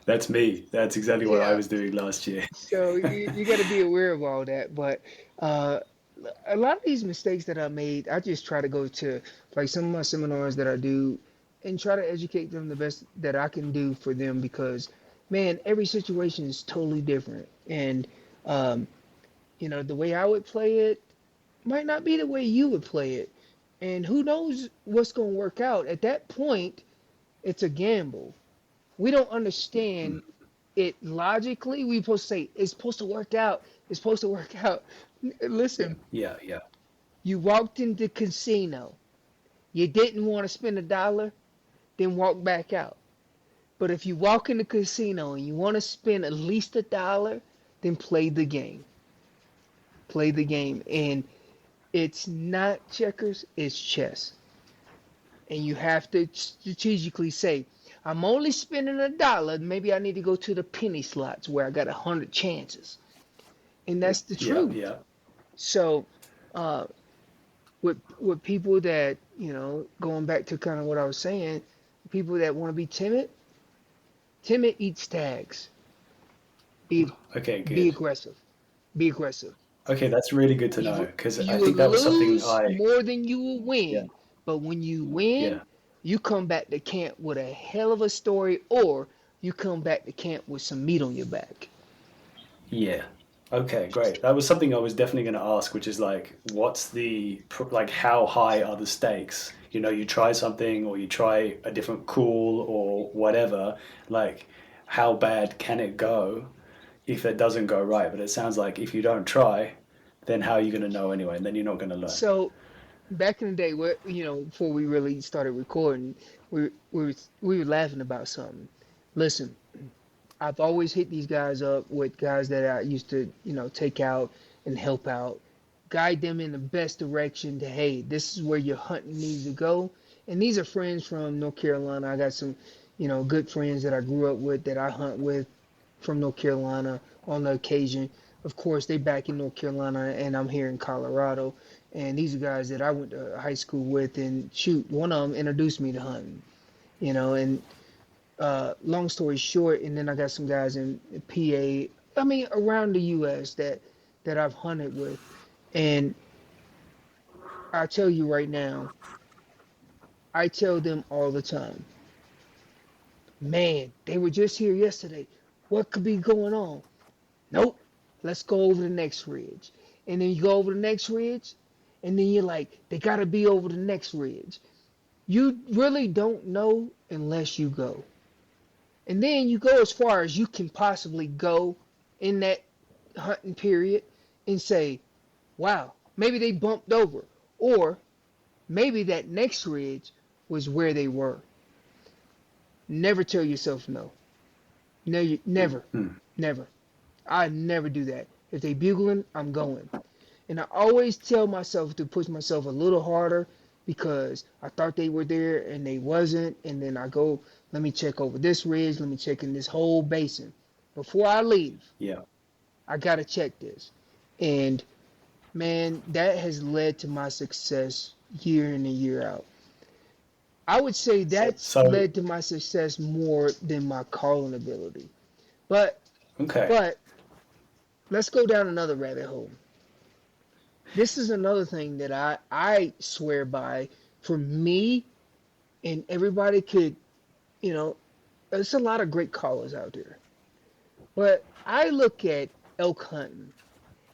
That's me. That's exactly what I Yeah. was doing last year. So you got to be aware of all that. But uh, a lot of these mistakes that I made, I just try to go to like some of my seminars that I do and try to educate them the best that I can do for them because, man, every situation is totally different. And, the way I would play it might not be the way you would play it. And who knows what's going to work out. At that point, it's a gamble. We don't understand it logically. We supposed to say it's supposed to work out. It's supposed to work out. Listen, Yeah, yeah. you walked into the casino. You didn't want to spend $1, then walk back out. But if you walk in the casino and you want to spend at least $1, then play the game. Play the game. And it's not checkers, it's chess. And you have to strategically say, I'm only spending $1. Maybe I need to go to the penny slots where I got 100 chances. And that's the Yeah, truth. yeah. So, with people that, going back to kind of what I was saying, people that want to be timid eats tags. Be Okay, be good. aggressive. Be aggressive. Okay, that's really good to You know will, because you I will think that was something lose more than you will yeah, win. But when you yeah, win, you come back to camp with a hell of a story, or you come back to camp with some meat on your back. yeah. Okay, great. That was something I was definitely going to ask, which is like, what's like, how high are the stakes? You try something or you try a different cool or whatever, like, how bad can it go if it doesn't go right? But it sounds like if you don't try, then how are you going to know anyway? And then you're not going to learn. So back in the day, before we really started recording, we were laughing about something. Listen, I've always hit these guys up with guys that I used to, take out and help out, guide them in the best direction to, hey, this is where your hunting needs to go. And these are friends from North Carolina. I got some, good friends that I grew up with that I hunt with from North Carolina on the occasion. Of course, they back in North Carolina and I'm here in Colorado. And these are guys that I went to high school with and shoot, one of them introduced me to hunting, and long story short, and then I got some guys in PA, I mean, around the U.S. that I've hunted with. And I tell you right now, I tell them all the time, man, they were just here yesterday. What could be going on? Nope. Let's go over the next ridge. And then you go over the next ridge, and then you're like, they got to be over the next ridge. You really don't know unless you go. And then you go as far as you can possibly go in that hunting period and say, wow, maybe they bumped over. Or maybe that next ridge was where they were. Never tell yourself no. No, never, never. I never do that. If they bugling, I'm going. And I always tell myself to push myself a little harder because I thought they were there and they wasn't. And then I go, let me check over this ridge. Let me check in this whole basin. Before I leave, Yeah. I got to check this. And, man, that has led to my success year in and year out. I would say that's led to my success more than my calling ability. But let's go down another rabbit hole. This is another thing that I swear by for me, and everybody could, there's a lot of great callers out there. But I look at elk hunting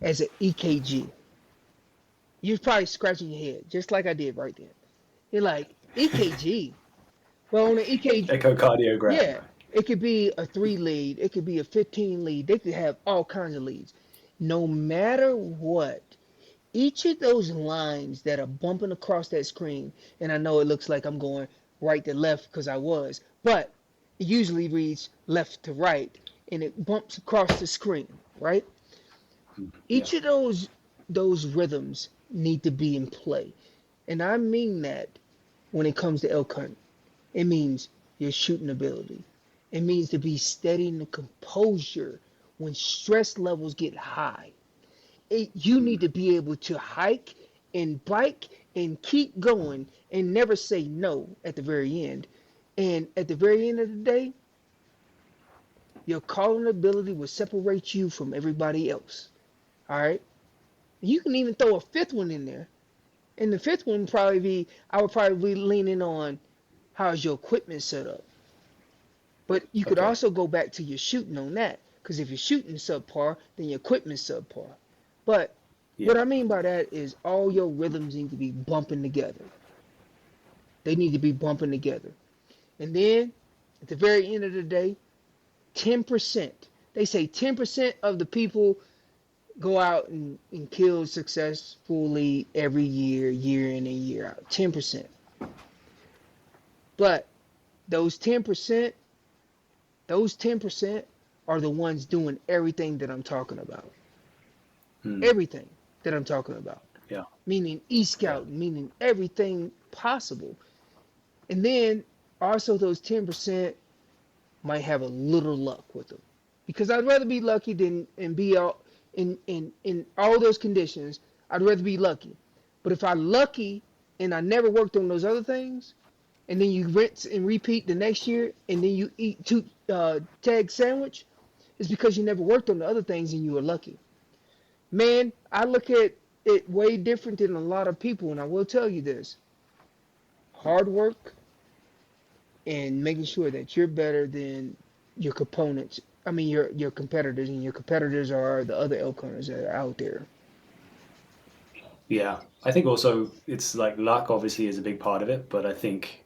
as an EKG. You're probably scratching your head, just like I did right then. You're like, EKG? Well, on an EKG... Echocardiogram. Yeah. It could be a 3 lead. It could be a 15 lead. They could have all kinds of leads. No matter what, each of those lines that are bumping across that screen, and I know it looks like I'm going right to left because I was, but it usually reads left to right, and it bumps across the screen, right? Each of those rhythms need to be in play. And I mean that when it comes to elk hunting. It means your shooting ability. It means to be steady in the composure when stress levels get high. You need to be able to hike and bike and keep going and never say no at the very end. And at the very end of the day, your calling ability will separate you from everybody else. All right? You can even throw a fifth one in there. And the fifth one I would probably be leaning on how's your equipment set up. But you could also go back to your shooting on that. Because if you're shooting subpar, then your equipment's subpar. But what I mean by that is all your rhythms need to be bumping together. They need to be bumping together. And then, at the very end of the day, 10%. They say 10% of the people go out and kill successfully every year, year in and year out. 10%. But those 10% are the ones doing everything that I'm talking about. Everything that I'm talking about. Yeah. Meaning e-scout, meaning everything possible. And then also those 10% might have a little luck with them. Because I'd rather be lucky than be out in all those conditions. I'd rather be lucky. But if I'm lucky and I never worked on those other things, and then you rinse and repeat the next year, and then you eat 2 tag sandwich, it's because you never worked on the other things and you were lucky. Man, I look at it way different than a lot of people, and I will tell you this. Hard work and making sure that you're better than your components. I mean, your competitors, and your competitors are the other elk hunters that are out there. Yeah. I think also it's like luck obviously is a big part of it, but I think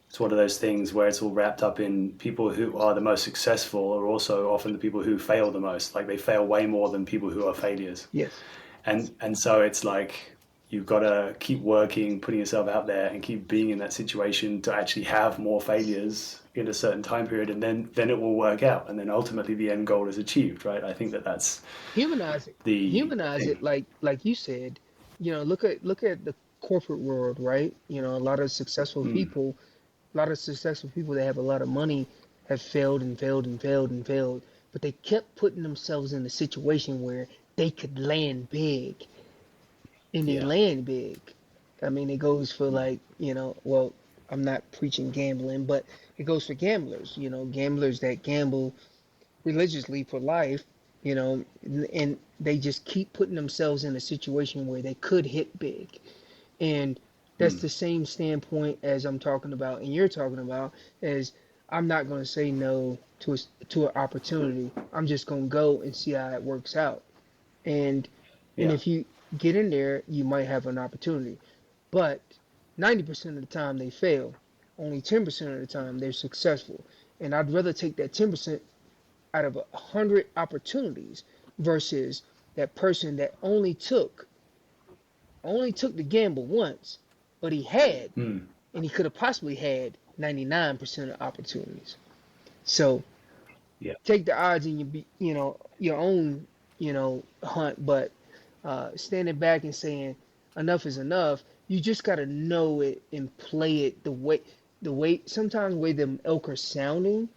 it's one of those things where it's all wrapped up in people who are the most successful are also often the people who fail the most. Like they fail way more than people who are failures. Yes. And so it's like you've got to keep working, putting yourself out there and keep being in that situation to actually have more failures in a certain time period, and then it will work out, and then ultimately the end goal is achieved, right? I think that's humanize it like you said. Look at the corporate world, right? A lot of successful people that have a lot of money have failed and failed and failed and failed, but they kept putting themselves in a situation where they could land big, and they land big. I mean, it goes for well, I'm not preaching gambling, but it goes for gamblers, gamblers that gamble religiously for life, and they just keep putting themselves in a situation where they could hit big. And that's the same standpoint as I'm talking about and you're talking about, as I'm not going to say no to an opportunity. I'm just going to go and see how it works out. And if you get in there, you might have an opportunity. But 90% of the time they fail. Only 10% of the time they're successful. And I'd rather take that 10% out of 100 opportunities versus that person that only took the gamble once, but he had and he could have possibly had 99% of opportunities. So Yeah. take the odds in your own hunt, but standing back and saying enough is enough. You just got to know it and play it the way sometimes the way them elk are sounding.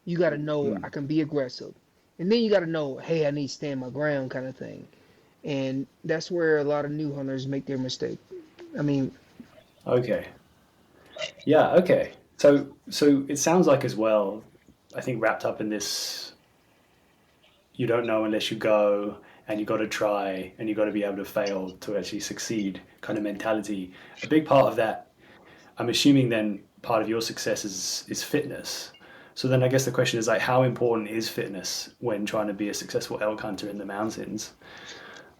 You got to know I can be aggressive, and then you got to know, hey, I need to stand my ground, kind of thing. And that's where a lot of new hunters make their mistake. I mean, Okay. Yeah. Okay. So it sounds like as well, I think wrapped up in this, you don't know unless you go, and you got to try, and you got to be able to fail to actually succeed kind of mentality. A big part of that, I'm assuming then part of your success is fitness. So then I guess the question is like, how important is fitness when trying to be a successful elk hunter in the mountains?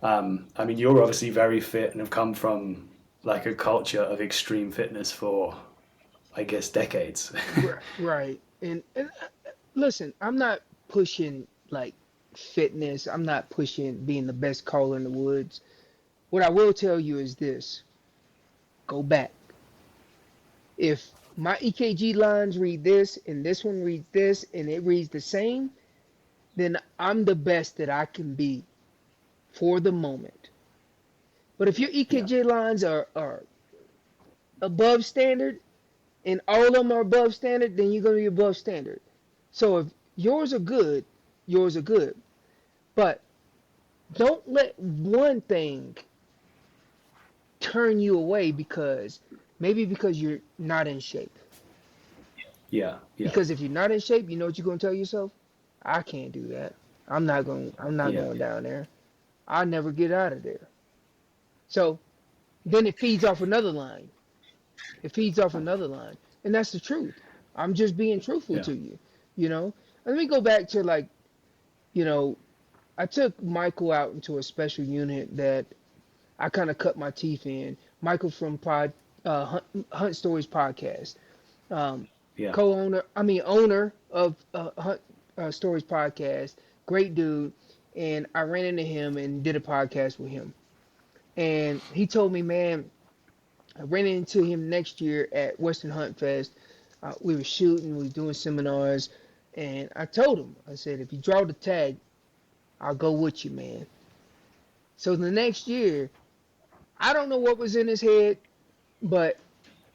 I mean, you're obviously very fit and have come from like a culture of extreme fitness for, I guess, decades. right. And listen, I'm not pushing like fitness. I'm not pushing being the best caller in the woods. What I will tell you is this: go back. If my EKG lines read this and this one reads this and it reads the same, then I'm the best that I can be for the moment. But if your Yeah. EKG lines are above standard and all of them are above standard, then you're going to be above standard. So if yours are good, yours are good. But don't let one thing turn you away because you're not in shape. Yeah. Yeah. Because if you're not in shape, you know what you're going to tell yourself? I can't do that. I'm not Yeah. going down there. I'll never get out of there. So then it feeds off another line. It feeds off another line. And that's the truth. I'm just being truthful Yeah. to you, you know? Let me go back to like, you know, I took Michael out into a special unit that I kind of cut my teeth in. Michael from Hunt Stories podcast, um, Yeah. owner of Hunt Stories podcast, great dude. And I ran into him and did a podcast with him. And he told me, man, I ran into him next year at Western Hunt Fest. We were shooting, we were doing seminars, and I told him, I said, if you draw the tag, I'll go with you, man. So the next year, I don't know what was in his head, but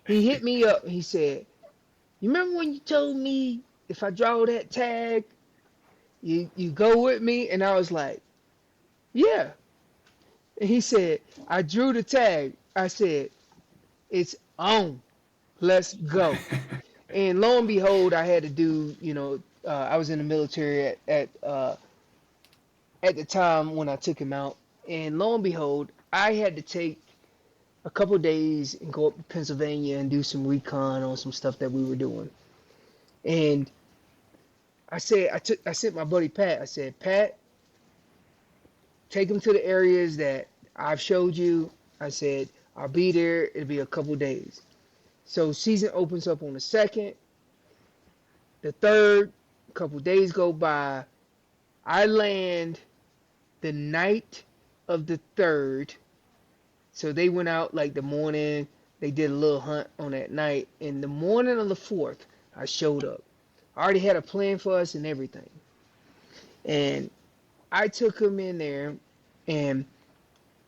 he hit me up. He said, you remember when you told me if I draw that tag, you go with me? And I was like, yeah. And he said, I drew the tag. I said, it's on. Let's go. And lo and behold, I had to do, I was in the military at the time when I took him out. And lo and behold, I had to take a couple of days and go up to Pennsylvania and do some recon on some stuff that we were doing. And I sent my buddy Pat. I said, Pat, take him to the areas that I've showed you. I said, I'll be there. It'll be a couple of days. So season opens up on the 2nd. The 3rd, a couple of days go by. I land the night of the 3rd. So they went out like the morning. They did a little hunt on that night. And the morning of the 4th, I showed up. I already had a plan for us and everything. And I took him in there and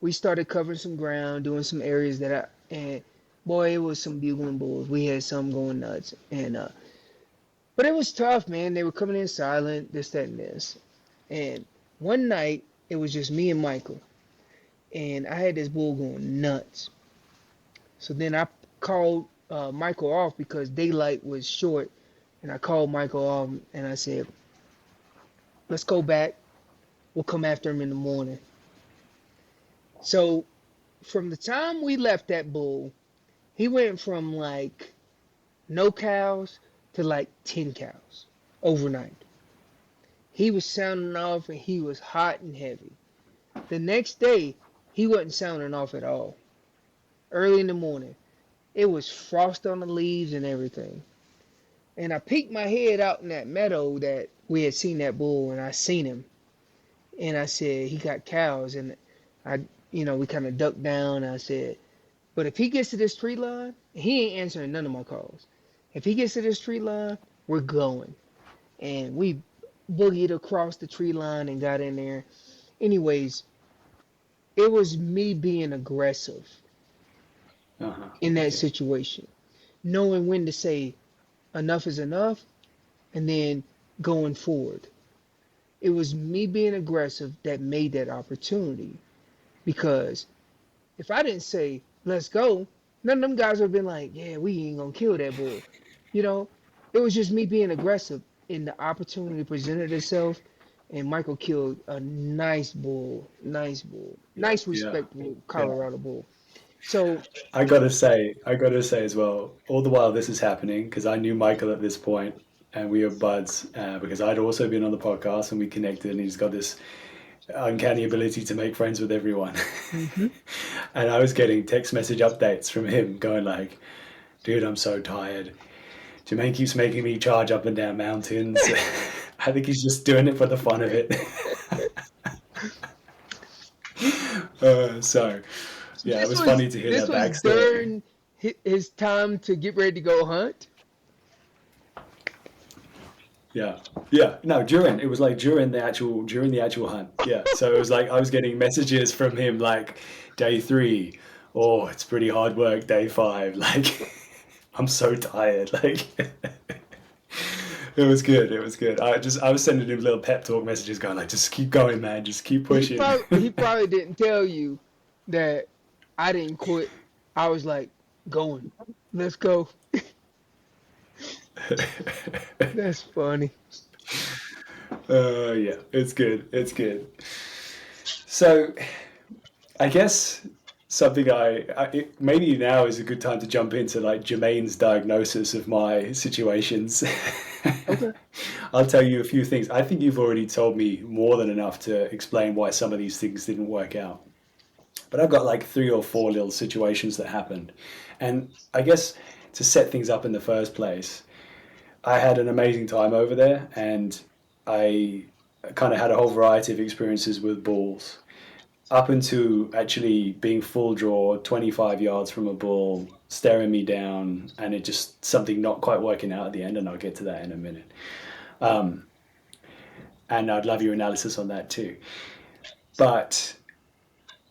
we started covering some ground, doing some areas and boy, it was some bugling bulls. We had some going nuts. But it was tough, man. They were coming in silent, this, that, and this. And one night, it was just me and Michael. And I had this bull going nuts. So then I called Michael off because daylight was short. And I called Michael off and I said, let's go back. We'll come after him in the morning. So from the time we left that bull, he went from like no cows to like 10 cows overnight. He was sounding off and he was hot and heavy. The next day, he wasn't sounding off at all. Early in the morning, it was frost on the leaves and everything. And I peeked my head out in that meadow that we had seen that bull, and I seen him. And I said, he got cows. And we kind of ducked down. And I said, But if he gets to this tree line, he ain't answering none of my calls. If he gets to this tree line, we're going. And we boogied across the tree line and got in there. Anyways, it was me being aggressive in that situation, knowing when to say enough is enough and then going forward. It was me being aggressive that made that opportunity, because if I didn't say let's go, none of them guys would have been like, yeah, we ain't gonna kill that bull. You know, it was just me being aggressive, and the opportunity presented itself, and Michael killed a nice bull, nice respectable Colorado bull. So I gotta say as well, all the while this is happening, because I knew Michael at this point, and we were buds, because I'd also been on the podcast and we connected, and he's got this uncanny ability to make friends with everyone. And I was getting text message updates from him going like, dude, I'm so tired. Jermaine keeps making me charge up and down mountains. I think he's just doing it for the fun of it. So yeah, it was funny to hear that backstory. During his time to get ready to go hunt. Yeah. No, during. It was like during the actual hunt. Yeah. So it was like I was getting messages from him like day 3. Oh, it's pretty hard work. Day 5. Like, I'm so tired. Like, it was good. I was sending him little pep talk messages, going like, just keep going, man. Just keep pushing. He probably didn't tell you that I didn't quit. I was like, going. Let's go. That's funny. Yeah, it's good. So, I guess something maybe now is a good time to jump into like Jermaine's diagnosis of my situations. Okay. I'll tell you a few things. I think you've already told me more than enough to explain why some of these things didn't work out. But I've got like 3 or 4 little situations that happened. And I guess to set things up in the first place, I had an amazing time over there, and I kind of had a whole variety of experiences with bulls, up into actually being full draw, 25 yards from a bull, staring me down, and it just something not quite working out at the end, and I'll get to that in a minute. And I'd love your analysis on that too. But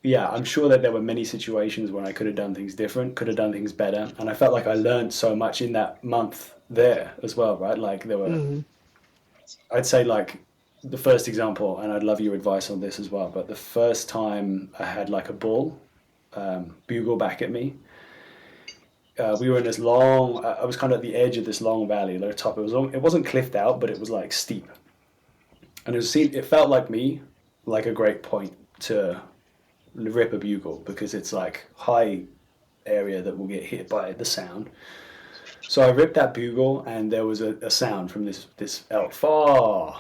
yeah, I'm sure that there were many situations where I could have done things different, could have done things better, and I felt like I learned so much in that month there as well, right? Like there were, I'd say like the first example, and I'd love your advice on this as well, but the first time I had like a bull bugle back at me, we were in this long, I was kind of at the edge of this long valley, low top. It wasn't cliffed out, but it was like steep. And it felt like a great point to rip a bugle, because it's like high area that will get hit by the sound. So I ripped that bugle, and there was a sound from this elk far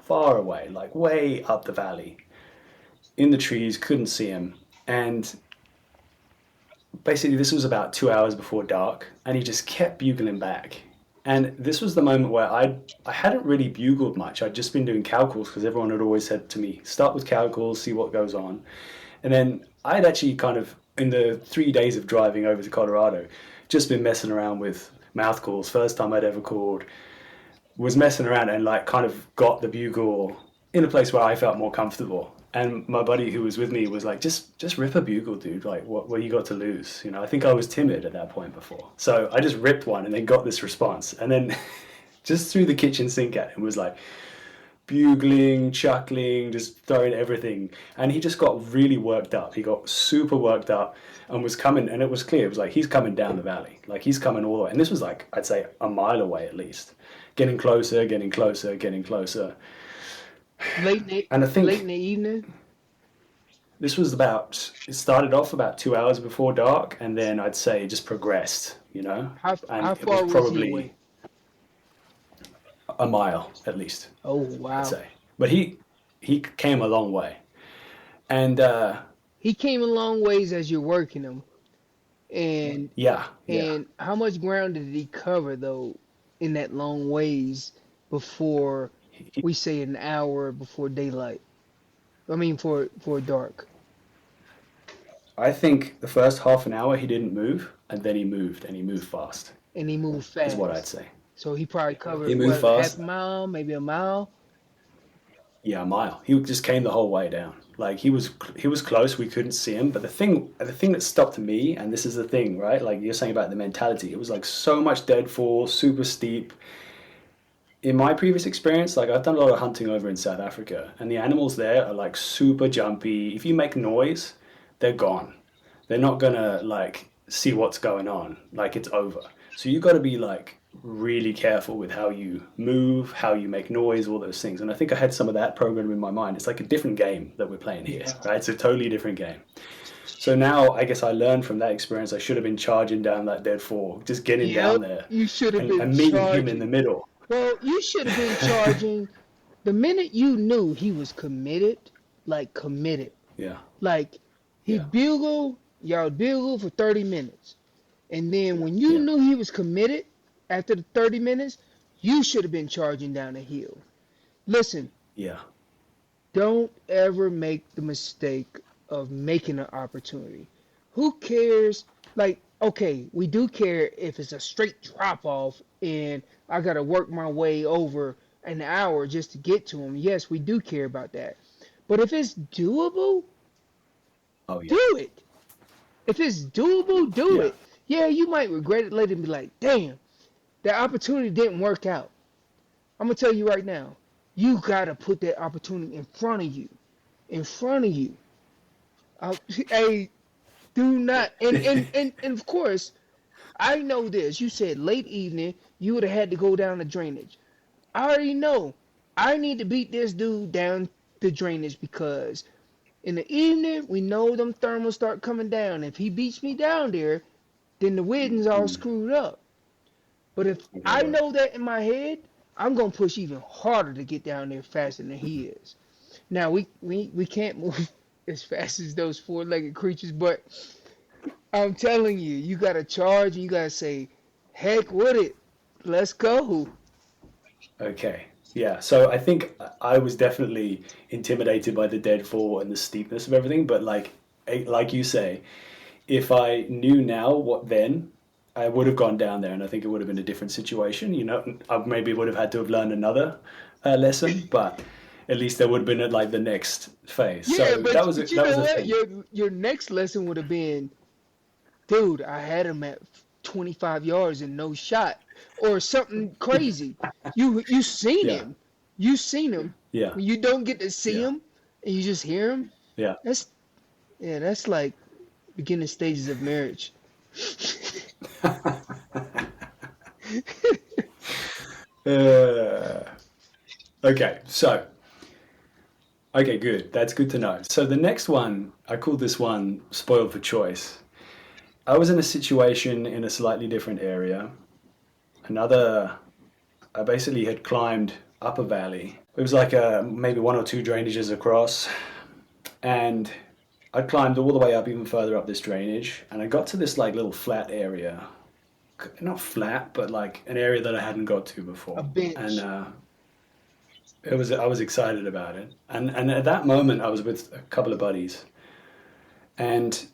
away, like way up the valley, in the trees, couldn't see him. And basically this was about 2 hours before dark, and he just kept bugling back. And this was the moment where I hadn't really bugled much. I'd just been doing cow calls, because everyone had always said to me, start with cow calls, see what goes on. And then I'd actually kind of, in the 3 days of driving over to Colorado, just been messing around with mouth calls. First time I'd ever called, was messing around and like kind of got the bugle in a place where I felt more comfortable. And my buddy who was with me was like, just rip a bugle, dude. Like, what you got to lose? You know, I think I was timid at that point before. So I just ripped one and then got this response. And then just threw the kitchen sink at him, was like bugling, chuckling, just throwing everything. And he just got really worked up. He got super worked up and was coming, and it was clear. It was like, he's coming down the valley. Like, he's coming all the way. And this was like, I'd say a mile away at least. Getting closer, getting closer, getting closer. Late in the evening? This was it started off about 2 hours before dark, and then I'd say it just progressed, you know? How far was probably he away? A mile at least. Oh, wow. I'd say. But he came a long way. And he came a long ways as you're working him. And and how much ground did he cover though in that long ways before we say an hour before daylight? I mean for dark. I think the first half an hour he didn't move, and then he moved, and he moved fast, And he moved is what I'd fast. say. So he probably He covered moved what, half fast. a mile, maybe a mile. Yeah, a mile. He just came the whole way down. Like he was close. We couldn't see him. But the thing that stopped me, and this is the thing, right? Like you're saying about the mentality, it was like so much deadfall, super steep. In my previous experience, like I've done a lot of hunting over in South Africa, and the animals there are like super jumpy. If you make noise, they're gone. They're not gonna like see what's going on. Like it's over. So you got to be like really careful with how you move, how you make noise, all those things. And I think I had some of that programmed in my mind. It's like a different game that we're playing here, Yeah. right? It's a totally different game. So now I guess I learned from that experience. I should have been charging down that dead fall, just getting down Yep. there You should have been and meeting him in the charging. middle. Well, you should have been charging the minute you knew he was committed, like committed. Yeah, Like yeah, he'd bugle, y'all bugle for 30 minutes. And then when you yeah, knew he was committed after the 30 minutes, you should have been charging down the hill. Listen, yeah, don't ever make the mistake of making an opportunity. Who cares? Like, okay, we do care if it's a straight drop off and I got to work my way over an hour just to get to him. Yes, we do care about that. But if it's doable, oh yeah, do it. If it's doable, do yeah, it. Yeah, you might regret it later and be like, damn, that opportunity didn't work out. I'm going to tell you right now, you got to put that opportunity in front of you. In front of you. Hey, do not. And of course, I know this. You said late evening, you would have had to go down the drainage. I already know. I need to beat this dude down the drainage because in the evening, we know them thermals start coming down. If he beats me down there, then the wedding's all screwed up. But if yeah, I right. know that in my head, I'm gonna push even harder to get down there faster than he is. Now we can't move as fast as those four-legged creatures, but I'm telling you, you gotta charge and you gotta say, heck with it. Let's go. Okay. Yeah. So I think I was definitely intimidated by the deadfall and the steepness of everything. But like you say, if I knew now what then, I would have gone down there, and I think it would have been a different situation. You know, I maybe would have had to have learned another lesson, but at least there would have been at like the next phase. Yeah, So but you that was know the what? thing. Your next lesson would have been, dude, I had him at 25 yards and no shot, or something crazy. You seen Yeah. him, you seen him. Yeah. When you don't get to see Yeah. him and you just hear him, Yeah. that's yeah, that's like beginning stages of marriage. Uh, okay. So. Okay, good. That's good to know. So the next one, I called this one spoiled for choice. I was in a situation in a slightly different area. I basically had climbed up a valley. It was like maybe one or two drainages across. And I climbed all the way up, even further up this drainage. And I got to this like little flat area. Not flat, but like an area that I hadn't got to before. A bench. And I was excited about it. And at that moment, I was with a couple of buddies. And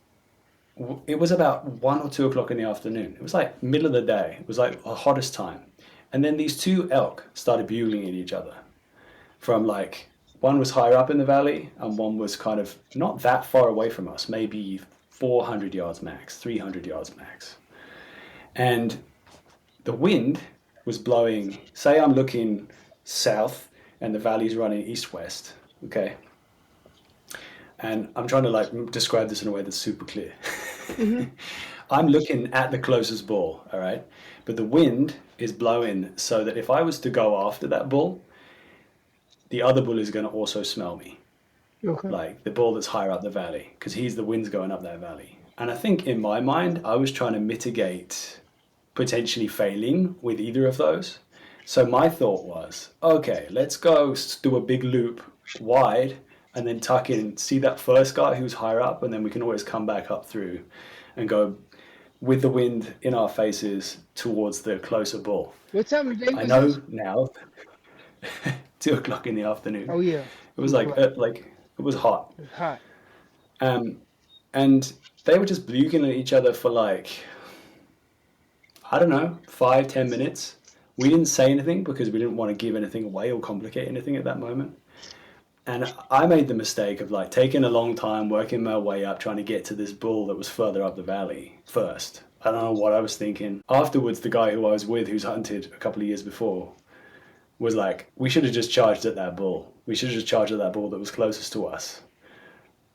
it was about 1 or 2 o'clock in the afternoon. It was like middle of the day. It was like the hottest time. And then these two elk started bugling at each other from like, one was higher up in the valley and one was kind of not that far away from us, maybe 400 yards max, 300 yards max. And the wind was blowing, say I'm looking south and the valley's running east-west, okay? And I'm trying to like describe this in a way that's super clear. I'm looking at the closest bull, all right? But the wind is blowing so that if I was to go after that bull, the other bull is going to also smell me, Okay. like the bull that's higher up the valley, because the wind's going up that valley. And I think in my mind, I was trying to mitigate potentially failing with either of those. So my thought was, okay, let's go do a big loop wide and then tuck in, see that first guy who's higher up, and then we can always come back up through and go with the wind in our faces towards the closer bull. What time of day I was know this? now, 2 o'clock in the afternoon. Oh yeah. It was like it was hot. Hot. Um, And they were just bugling at each other for like, I don't know, 5-10 minutes. We didn't say anything because we didn't want to give anything away or complicate anything at that moment. And I made the mistake of like taking a long time, working my way up, trying to get to this bull that was further up the valley first. I don't know what I was thinking. Afterwards, the guy who I was with, who's hunted a couple of years before, was like, we should have just charged at that bull. We should have just charged at that bull that was closest to us.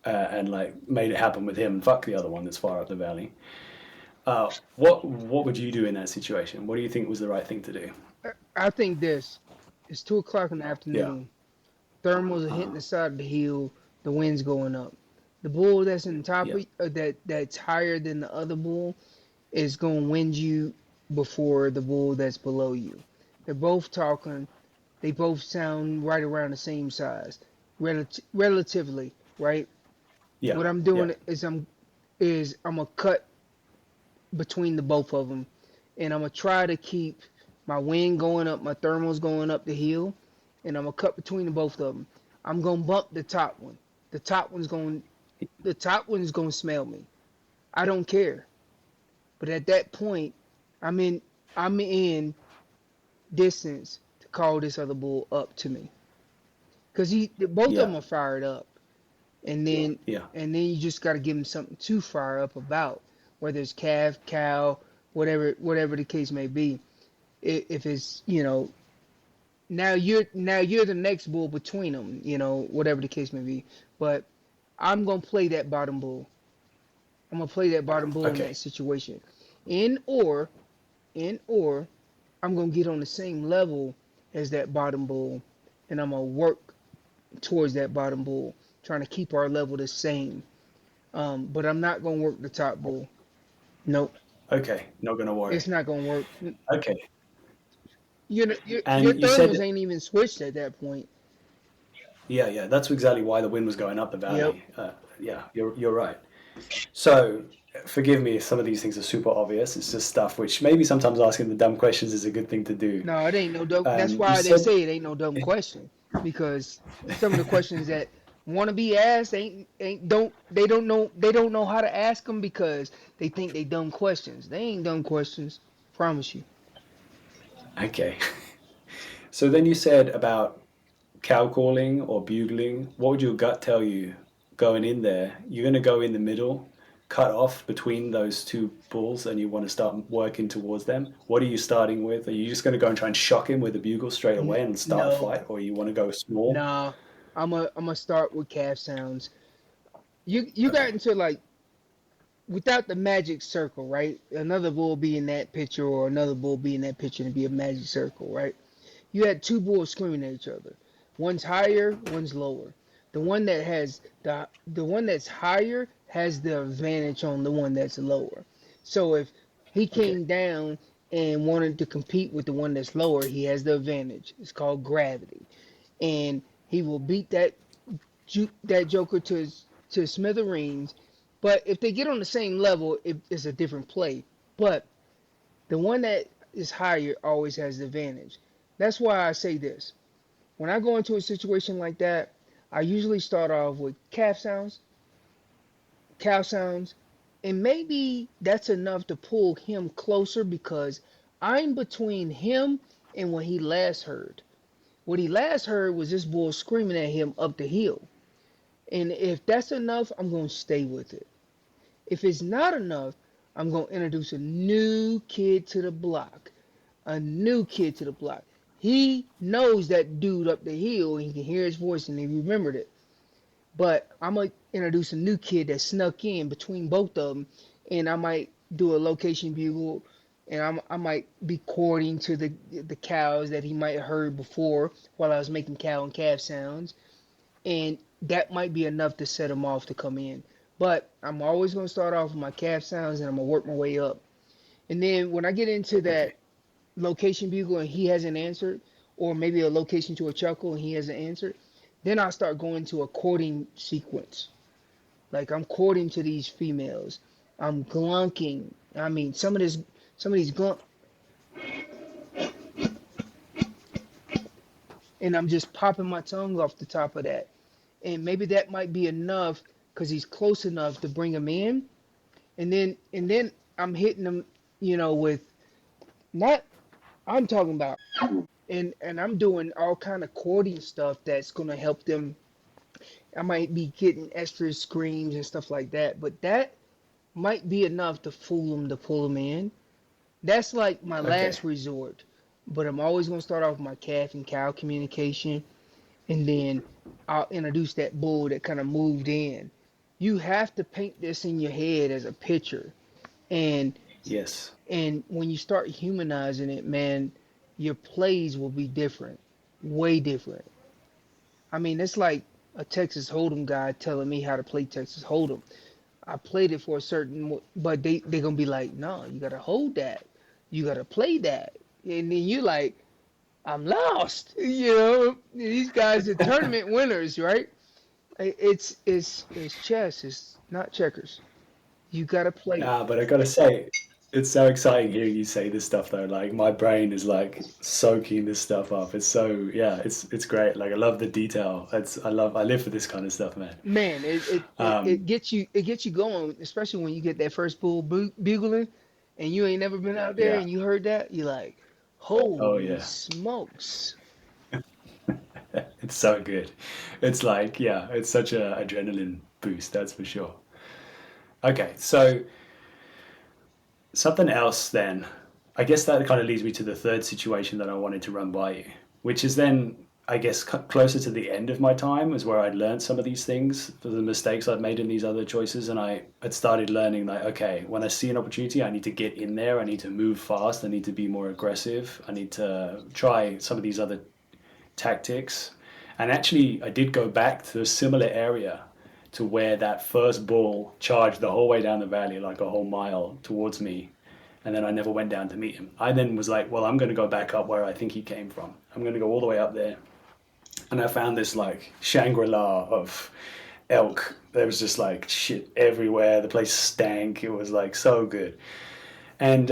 And like made it happen with him and fuck the other one that's far up the valley. What would you do in that situation? What do you think was the right thing to do? I think this. It's 2 o'clock in the afternoon. Thermals are hitting the side of the hill. The wind's going up. The bull that's in the top of, that's higher than the other bull is going to wind you before the bull that's below you. They're both talking. They both sound right around the same size, relatively, right? Yeah. What I'm doing is I'm gonna cut between the both of them, and I'm gonna try to keep my wind going up, my thermals going up the hill, and I'm gonna cut between the both of them. I'm gonna bump the top one. The top one's gonna smell me. I don't care. But at that point, I'm in distance to call this other bull up to me, because both of them are fired up, and then you just got to give them something to fire up about, whether it's calf, cow, whatever the case may be. If it's, now you're the next bull between them, whatever the case may be. But I'm gonna play that bottom bull. I'm gonna play that bottom bull in that situation, or I'm gonna get on the same level as that bottom bull, and I'm gonna work towards that bottom bull, trying to keep our level the same. But I'm not gonna work the top bull. Nope. Okay, not gonna worry. It's not gonna work. Okay. Your thermals ain't even switched at that point. Yeah. That's exactly why the wind was going up the valley. Yep. You're right. So, forgive me if some of these things are super obvious. It's just stuff which maybe sometimes asking the dumb questions is a good thing to do. No, it ain't no dumb. That's why they say it ain't no dumb question, because some of the questions that want to be asked they don't know how to ask them, because they think they dumb questions. They ain't dumb questions. Promise you. Okay. So then you said about cow calling or bugling. What would your gut tell you going in there? You're going to go in the middle, cut off between those two bulls, and you want to start working towards them. What are you starting with? Are you just going to go and try and shock him with a bugle straight away and start a fight, or you want to go small? Nah, I'm gonna start with calf sounds. You got into like, without the magic circle, right? Another bull be in that picture, or another bull be in that picture, and be a magic circle, right? You had two bulls screaming at each other. One's higher, one's lower. The one that has the one that's higher has the advantage on the one that's lower. So if he came down and wanted to compete with the one that's lower, he has the advantage. It's called gravity, and he will beat that joker to smithereens. But if they get on the same level, it's a different play. But the one that is higher always has the advantage. That's why I say this. When I go into a situation like that, I usually start off with calf sounds, cow sounds, and maybe that's enough to pull him closer, because I'm between him and what he last heard. What he last heard was this bull screaming at him up the hill. And if that's enough, I'm going to stay with it. If it's not enough, I'm going to introduce a new kid to the block. He knows that dude up the hill, and he can hear his voice, and he remembered it. But I'm going to introduce a new kid that snuck in between both of them, and I might do a location bugle, and I might be courting to the cows that he might have heard before while I was making cow and calf sounds, and that might be enough to set him off to come in. But I'm always going to start off with my calf sounds, and I'm going to work my way up. And then when I get into that location bugle and he hasn't answered, or maybe a location to a chuckle and he hasn't answered, then I start going to a courting sequence. Like, I'm courting to these females. I'm glunking. I mean, some of these glunk. And I'm just popping my tongue off the top of that. And maybe that might be enough because he's close enough to bring him in, and then I'm hitting him, with not. I'm talking about, and I'm doing all kind of courting stuff that's gonna help them. I might be getting extra screams and stuff like that, but that might be enough to fool them to pull them in. That's like my Okay. last resort. But I'm always gonna start off with my calf and cow communication, and then I'll introduce that bull that kind of moved in. You have to paint this in your head as a picture, and Yes. and when you start humanizing it, man, your plays will be different, way different. I mean, it's like a Texas Hold'em guy telling me how to play Texas Hold'em. I played it for a certain, but they gonna be like, no, you gotta hold that, you gotta play that, and then you like, I'm lost. These guys are tournament winners, right? It's chess. It's not checkers. You gotta play it. But I gotta say, it's so exciting hearing you say this stuff though. Like my brain is like soaking this stuff up. It's so yeah, it's great. Like I love the detail. I live for this kind of stuff, man. Man, it Um, gets you going, especially when you get that first bull bugling, and you ain't never been out there yeah. and you heard that. You're like, Oh holy yeah. smokes. It's so good. It's like yeah, it's such a adrenaline boost. That's for sure. Okay, so something else then. I guess that kind of leads me to the third situation that I wanted to run by you, which is then, I guess, closer to the end of my time is where I'd learned some of these things for the mistakes I'd made in these other choices. And I had started learning like, okay, when I see an opportunity, I need to get in there. I need to move fast. I need to be more aggressive. I need to try some of these other tactics. And actually, I did go back to a similar area to where that first bull charged the whole way down the valley, like a whole mile towards me. And then I never went down to meet him. I then was like, well, I'm going to go back up where I think he came from. I'm going to go all the way up there. And I found this like Shangri-La of elk. There was just like shit everywhere. The place stank. It was like so good. And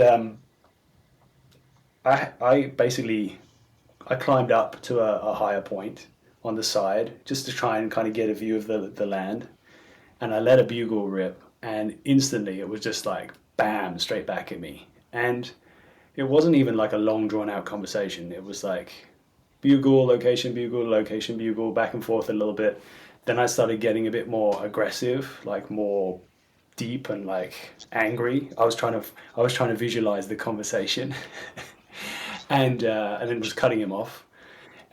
I basically I climbed up to a higher point on the side just to try and kind of get a view of the land. And I let a bugle rip, and instantly it was just like bam, straight back at me. And it wasn't even like a long drawn out conversation. It was like bugle, location, bugle, back and forth a little bit. Then I started getting a bit more aggressive, like more deep and like angry. I was trying to visualize the conversation, and then was cutting him off,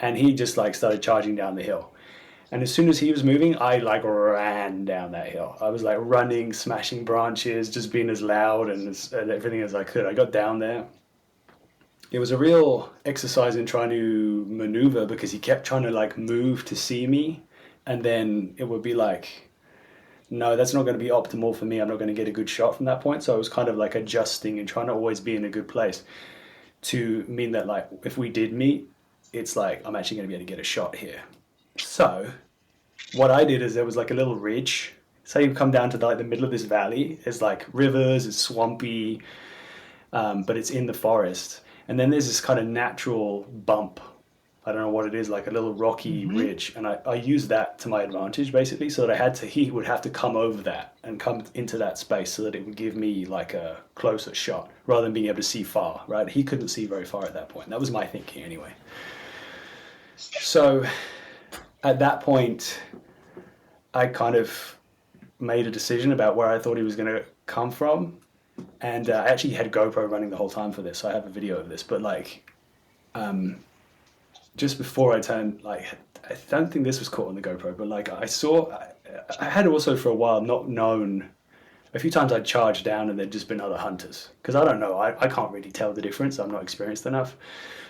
and he just like started charging down the hill. And as soon as he was moving, I like ran down that hill. I was like running, smashing branches, just being as loud and everything as I could. I got down there. It was a real exercise in trying to maneuver because he kept trying to like move to see me. And then it would be like, no, that's not going to be optimal for me. I'm not going to get a good shot from that point. So I was kind of like adjusting and trying to always be in a good place to mean that like if we did meet, it's like I'm actually going to be able to get a shot here. So what I did is there was like a little ridge. Say you come down to like the middle of this valley. It's like rivers, it's swampy, but it's in the forest. And then there's this kind of natural bump. I don't know what it is, like a little rocky Hmm. ridge. And I used that to my advantage basically, so that he would have to come over that and come into that space so that it would give me like a closer shot rather than being able to see far, right? He couldn't see very far at that point. That was my thinking anyway. So at that point, I kind of made a decision about where I thought he was going to come from. And I actually had GoPro running the whole time for this. So I have a video of this. But like, just before I turned, like, I don't think this was caught on the GoPro, but like I had also for a while not known. A few times I'd charged down and there'd just been other hunters. Because I don't know, I can't really tell the difference. I'm not experienced enough.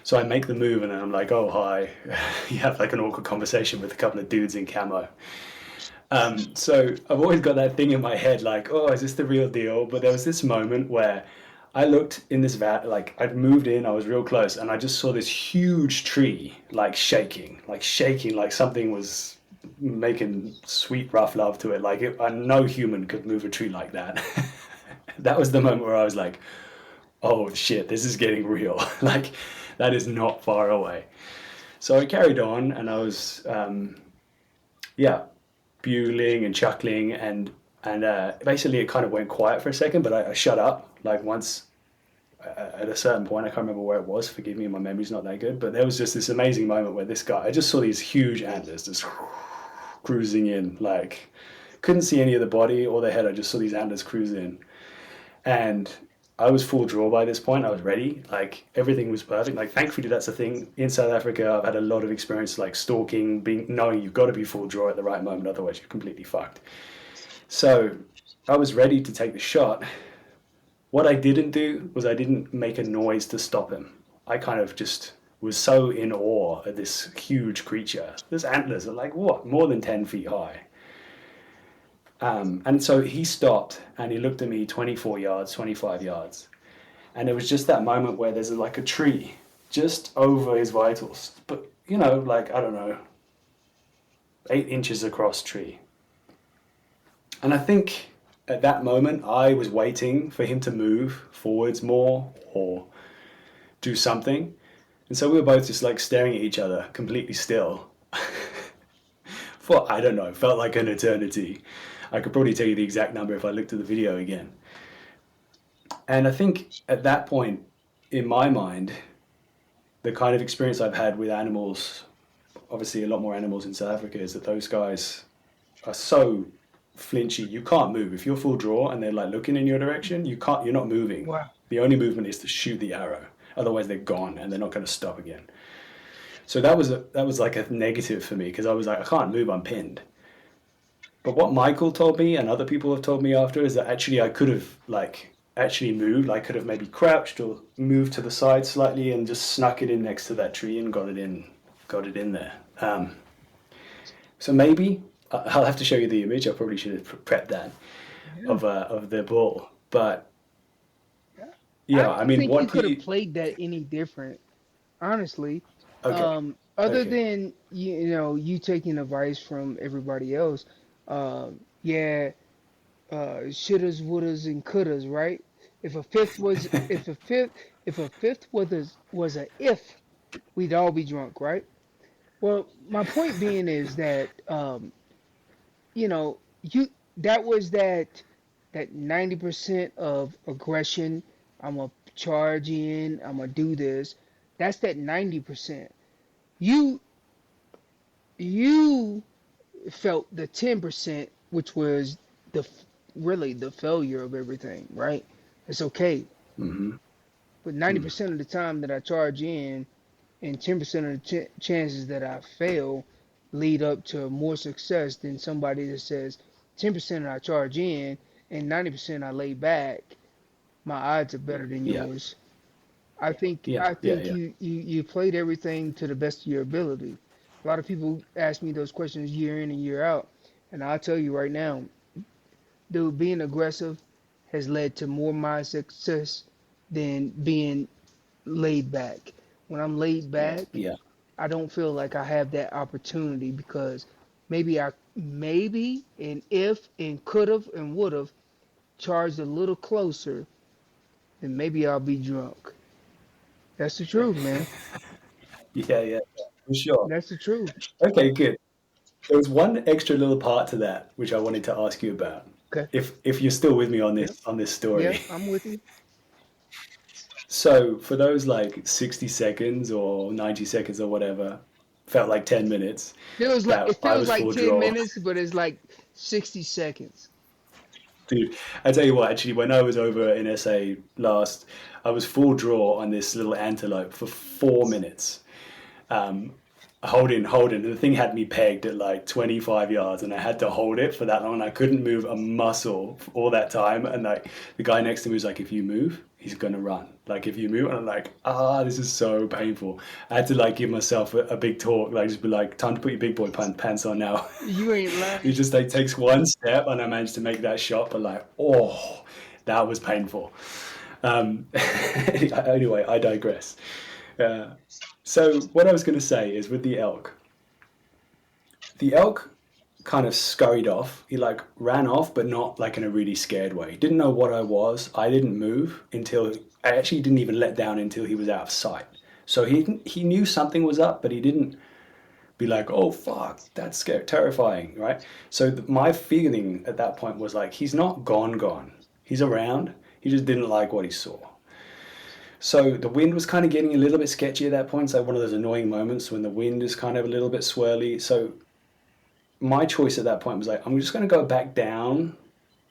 So I make the move and then I'm like, oh, hi. You have like an awkward conversation with a couple of dudes in camo. So I've always got that thing in my head, like, oh, is this the real deal? But there was this moment where I looked in this like I'd moved in, I was real close, and I just saw this huge tree, like shaking, like something was making sweet rough love to it. Like no human could move a tree like that. That was the moment where I was like, oh shit, this is getting real. Like that is not far away. So I carried on, and I was, yeah, bugling and chuckling, and basically it kind of went quiet for a second, but I shut up like once at a certain point. I can't remember where it was. Forgive me, my memory's not that good. But there was just this amazing moment where this guy, I just saw these huge antlers just cruising in, like couldn't see any of the body or the head. I just saw these antlers cruise in, and I was full draw by this point. I was ready. Like everything was perfect. Like thankfully that's the thing in South Africa. I've had a lot of experience like stalking, knowing you've got to be full draw at the right moment, otherwise you're completely fucked. So I was ready to take the shot. What I didn't do was I didn't make a noise to stop him. I kind of just was so in awe of this huge creature. His antlers are like, what, more than 10 feet high. And so he stopped and he looked at me 24 yards, 25 yards. And it was just that moment where there's like a tree just over his vitals. But, you know, like, I don't know, 8 inches across tree. And I think at that moment I was waiting for him to move forwards more or do something. And so we were both just like staring at each other completely still for, I don't know, felt like an eternity. I could probably tell you the exact number if I looked at the video again. And I think at that point, in my mind, the kind of experience I've had with animals, obviously a lot more animals in South Africa, is that those guys are so flinchy. You can't move. If you're full draw and they're like looking in your direction, you're not moving. Wow. The only movement is to shoot the arrow. Otherwise they're gone and they're not going to stop again. So that was like a negative for me, because I was like, I can't move, I'm pinned. But what Michael told me and other people have told me after is that actually I could have like actually moved. I could have maybe crouched or moved to the side slightly and just snuck it in next to that tree and got it in there. So maybe I'll have to show you the image. I probably should have prepped that of the bull. But yeah, I mean, think what you could have played that any different, honestly. Okay. Other than you taking advice from everybody else. Shouldas, wouldas, and couldas, right? If a fifth was a if, we'd all be drunk, right? Well, my point being is that that was that 90% of aggression. I'm gonna charge in. I'm gonna do this. That's that 90%. You felt the 10%, which was really the failure of everything, right? It's okay. Mm-hmm. But 90% of the time that I charge in and 10% of the chances that I fail lead up to more success than somebody that says 10% I charge in and 90% I lay back. My odds are better than yours. I think you played everything to the best of your ability. A lot of people ask me those questions year in and year out, and I'll tell you right now, dude, being aggressive has led to more my success than being laid back. When I'm laid back, I don't feel like I have that opportunity, because maybe and if and could have and would have charged a little closer, then maybe I'll be drunk. That's the truth, man. Yeah, for sure. That's the truth. Okay, good. There was one extra little part to that which I wanted to ask you about. Okay. If you're still with me on this story. Yeah, I'm with you. So for those like 60 seconds or 90 seconds or whatever, felt like 10 minutes. It feels like 10 draw. minutes, but it's like 60 seconds. Dude, I tell you what, actually, when I was over in SA last, I was full draw on this little antelope for 4 minutes. Holding, and the thing had me pegged at like 25 yards, and I had to hold it for that long, and I couldn't move a muscle for all that time. And like the guy next to me was like, if you move, he's gonna run. Like if you move, and I'm like, this is so painful. I had to like give myself a big talk, like just be like, time to put your big boy pants on now. You ain't lying. It just like takes one step, and I managed to make that shot, but like, that was painful. Anyway, I digress. So what I was going to say is, with the elk kind of scurried off. He like ran off, but not like in a really scared way. He didn't know what I was. I didn't move until I actually didn't even let down until he was out of sight. So he knew something was up, but he didn't be like, oh fuck, that's scary, terrifying, right? So my feeling at that point was like, he's not gone. He's around. He just didn't like what he saw. So the wind was kind of getting a little bit sketchy at that point. It's like one of those annoying moments when the wind is kind of a little bit swirly. So my choice at that point was like, I'm just going to go back down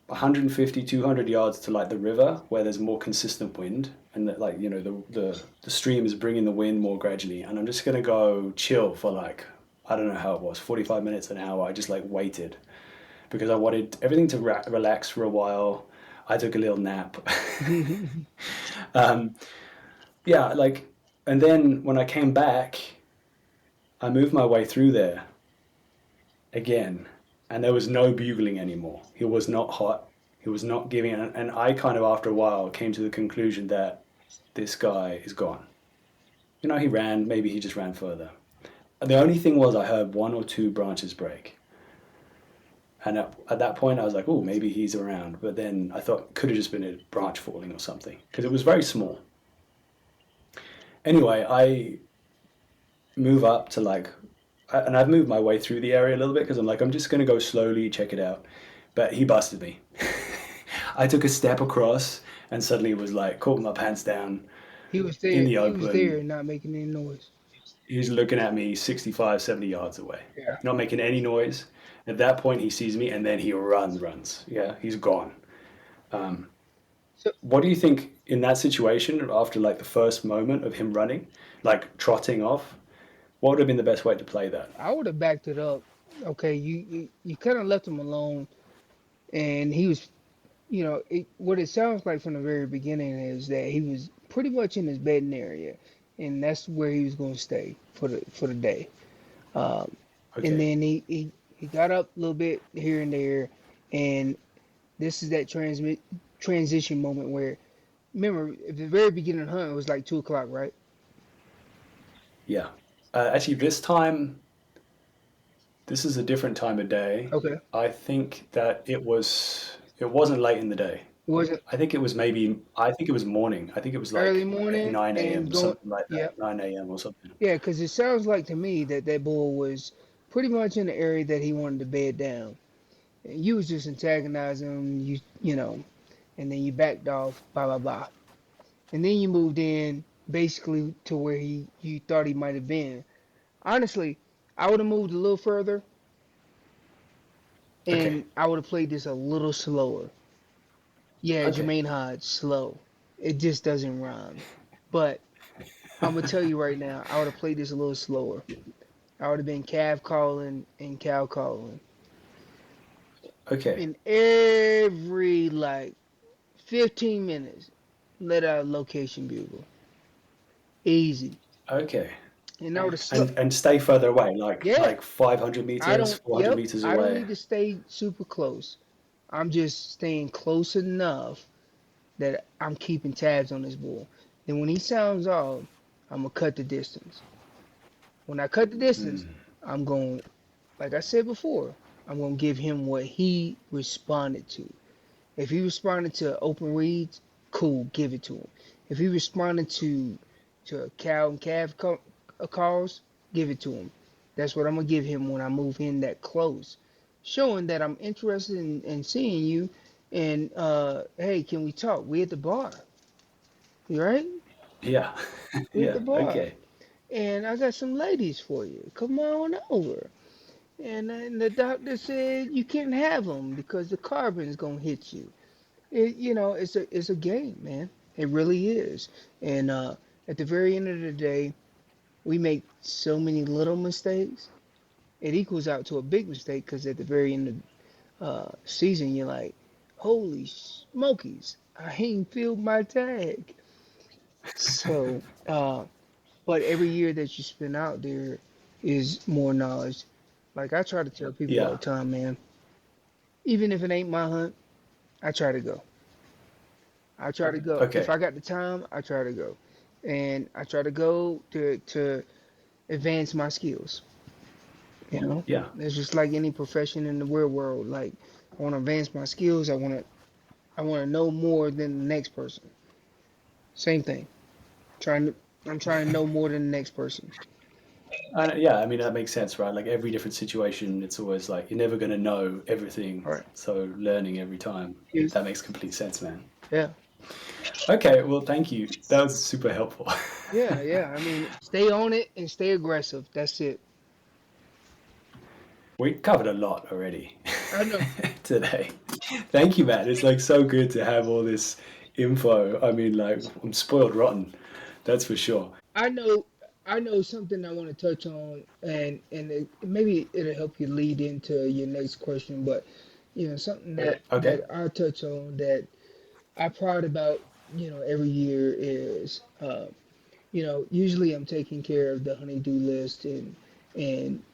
150, 200 yards to like the river where there's more consistent wind, and that, like, you know, the stream is bringing the wind more gradually, and I'm just going to go chill for like, I don't know how it was, 45 minutes, an hour. I just like waited because I wanted everything to relax for a while. I took a little nap. Yeah, like, and then when I came back, I moved my way through there again, and there was no bugling anymore. He was not hot. He was not giving it. And I kind of, after a while, came to the conclusion that this guy is gone. You know, he ran, maybe he just ran further. The only thing was I heard one or two branches break. And at that point, I was like, oh, maybe he's around. But then I thought it could have just been a branch falling or something, because it was very small. Anyway, I move up to like, and I've moved my way through the area a little bit because I'm like, I'm just going to go slowly, check it out. But he busted me. I took a step across and suddenly it was like, caught my pants down He was there. in the He was there open. and not making any noise. He's looking at me 65, 70 yards away, Yeah. not making any noise. At that point, he sees me and then he runs. Yeah, he's gone. So What do you think in that situation after like the first moment of him running, like trotting off? What would have been the best way to play that? I would have backed it up. Okay, you kind of left him alone, and he was, what it sounds like from the very beginning is that he was pretty much in his bedding area, and that's where he was going to stay for the day. Um, and Okay. then he got up a little bit here and there, and this is that transition moment where, remember, at the very beginning of the hunt, it was like 2 o'clock, right? Yeah. Actually, this is a different time of day. Okay. I think that it wasn't late in the day. Was it I think it was morning. I think it was early like morning 9 and a.m., going? something like Yeah, that, 9 a.m. or something. yeah, because it sounds like to me that that bull was pretty much in the area that he wanted to bed down. And you was just antagonizing him, and then you backed off, blah blah blah, and then you moved in basically to where you thought he might have been. Honestly, I would have moved a little further, Okay. and I would have played this a little slower. Yeah, Okay. Jermaine Hodge, slow. It just doesn't rhyme. But I'm gonna tell you right now, I would have played this a little slower. I would have been calf calling and cow calling. Okay. In every like 15 minutes, let out a location bugle. Easy. Okay. And I would have And stay further away, yeah. like 500 meters, 400 Yep. meters I don't away. need to stay super close. I'm just staying close enough that I'm keeping tabs on this bull. Then when he sounds off, I'm gonna cut the distance. When I cut the distance, Mm. I'm going, like I said before, I'm gonna give him what he responded to. If he responded to open reads, cool, give it to him. If he responded to cow and calf calls, give it to him. That's what I'm gonna give him when I move in that close, showing that I'm interested in seeing you. And hey, can we talk? We at the bar, you right? Yeah. We at Yeah. the bar, Okay. and I got some ladies for you. Come on over. And the doctor said you can't have them because the carbon's gonna hit you. It's a game, man. It really is. And at the very end of the day, we make so many little mistakes. It equals out to a big mistake because at the very end of season, you're like, holy smokies, I ain't filled my tag. So, but every year that you spend out there is more knowledge. Like I try to tell people all the Yeah. time, man, even if it ain't my hunt, I try to go. I try to go. If Okay. I got the time, I try to go. And I try to go to advance my skills. You know, Yeah. it's just like any profession in the real world. Like I want to advance my skills. I want to know more than the next person. Same thing. Trying to I'm trying to know more than the next person. Yeah, I mean that makes sense, right? Like every different situation, it's always like you're never going to know everything. All right. So learning every time, Yes. that makes complete sense, man. Yeah. Okay, well, thank you. That was super helpful. Yeah. Yeah. I mean, stay on it and stay aggressive. That's it. We covered a lot already I know. today. Thank you, man. It's like so good to have all this info. I mean, like I'm spoiled rotten, that's for sure. I know. I know something I want to touch on, and maybe it'll help you lead into your next question. But something Okay. that I touch on that I proud about, every year is, usually I'm taking care of the honeydew list and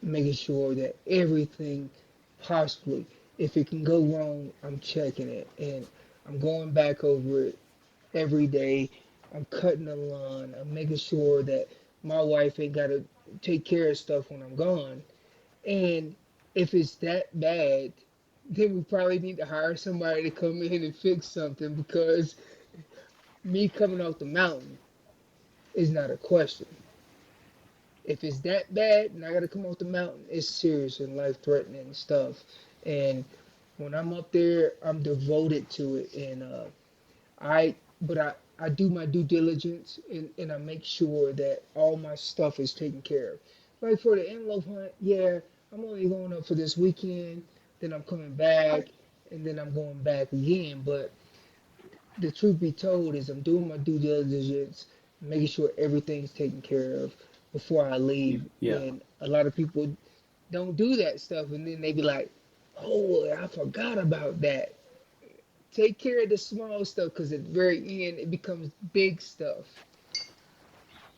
making sure that everything possibly, if it can go wrong, I'm checking it and I'm going back over it every day. I'm cutting the lawn. I'm making sure that my wife ain't got to take care of stuff when I'm gone. And if it's that bad, then we probably need to hire somebody to come in and fix something because me coming off the mountain is not a question. If it's that bad and I got to come off the mountain, it's serious and life threatening stuff. And when I'm up there, I'm devoted to it. And I do my due diligence and I make sure that all my stuff is taken care of. Like for the antelope hunt, yeah, I'm only going up for this weekend, then I'm coming back, and then I'm going back again. But the truth be told is I'm doing my due diligence, making sure everything's taken care of before I leave. Yeah. And a lot of people don't do that stuff, and then they be like, "Oh, I forgot about that." Take care of the small stuff because at the very end it becomes big stuff.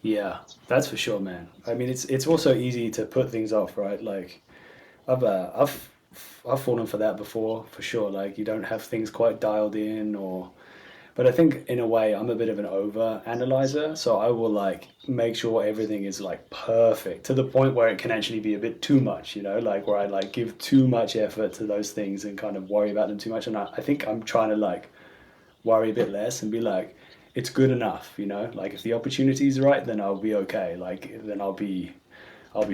Yeah, that's for sure, man. I mean, it's also easy to put things off, right? Like I've fallen for that before, for sure. Like you don't have things quite dialed in, or but I think in a way I'm a bit of an over analyzer, so I will like make sure everything is like perfect to the point where it can actually be a bit too much, like where I like give too much effort to those things and kind of worry about them too much. And I think I'm trying to like worry a bit less and be like, it's good enough, Like if the opportunity's right, then I'll be okay. Like then I'll be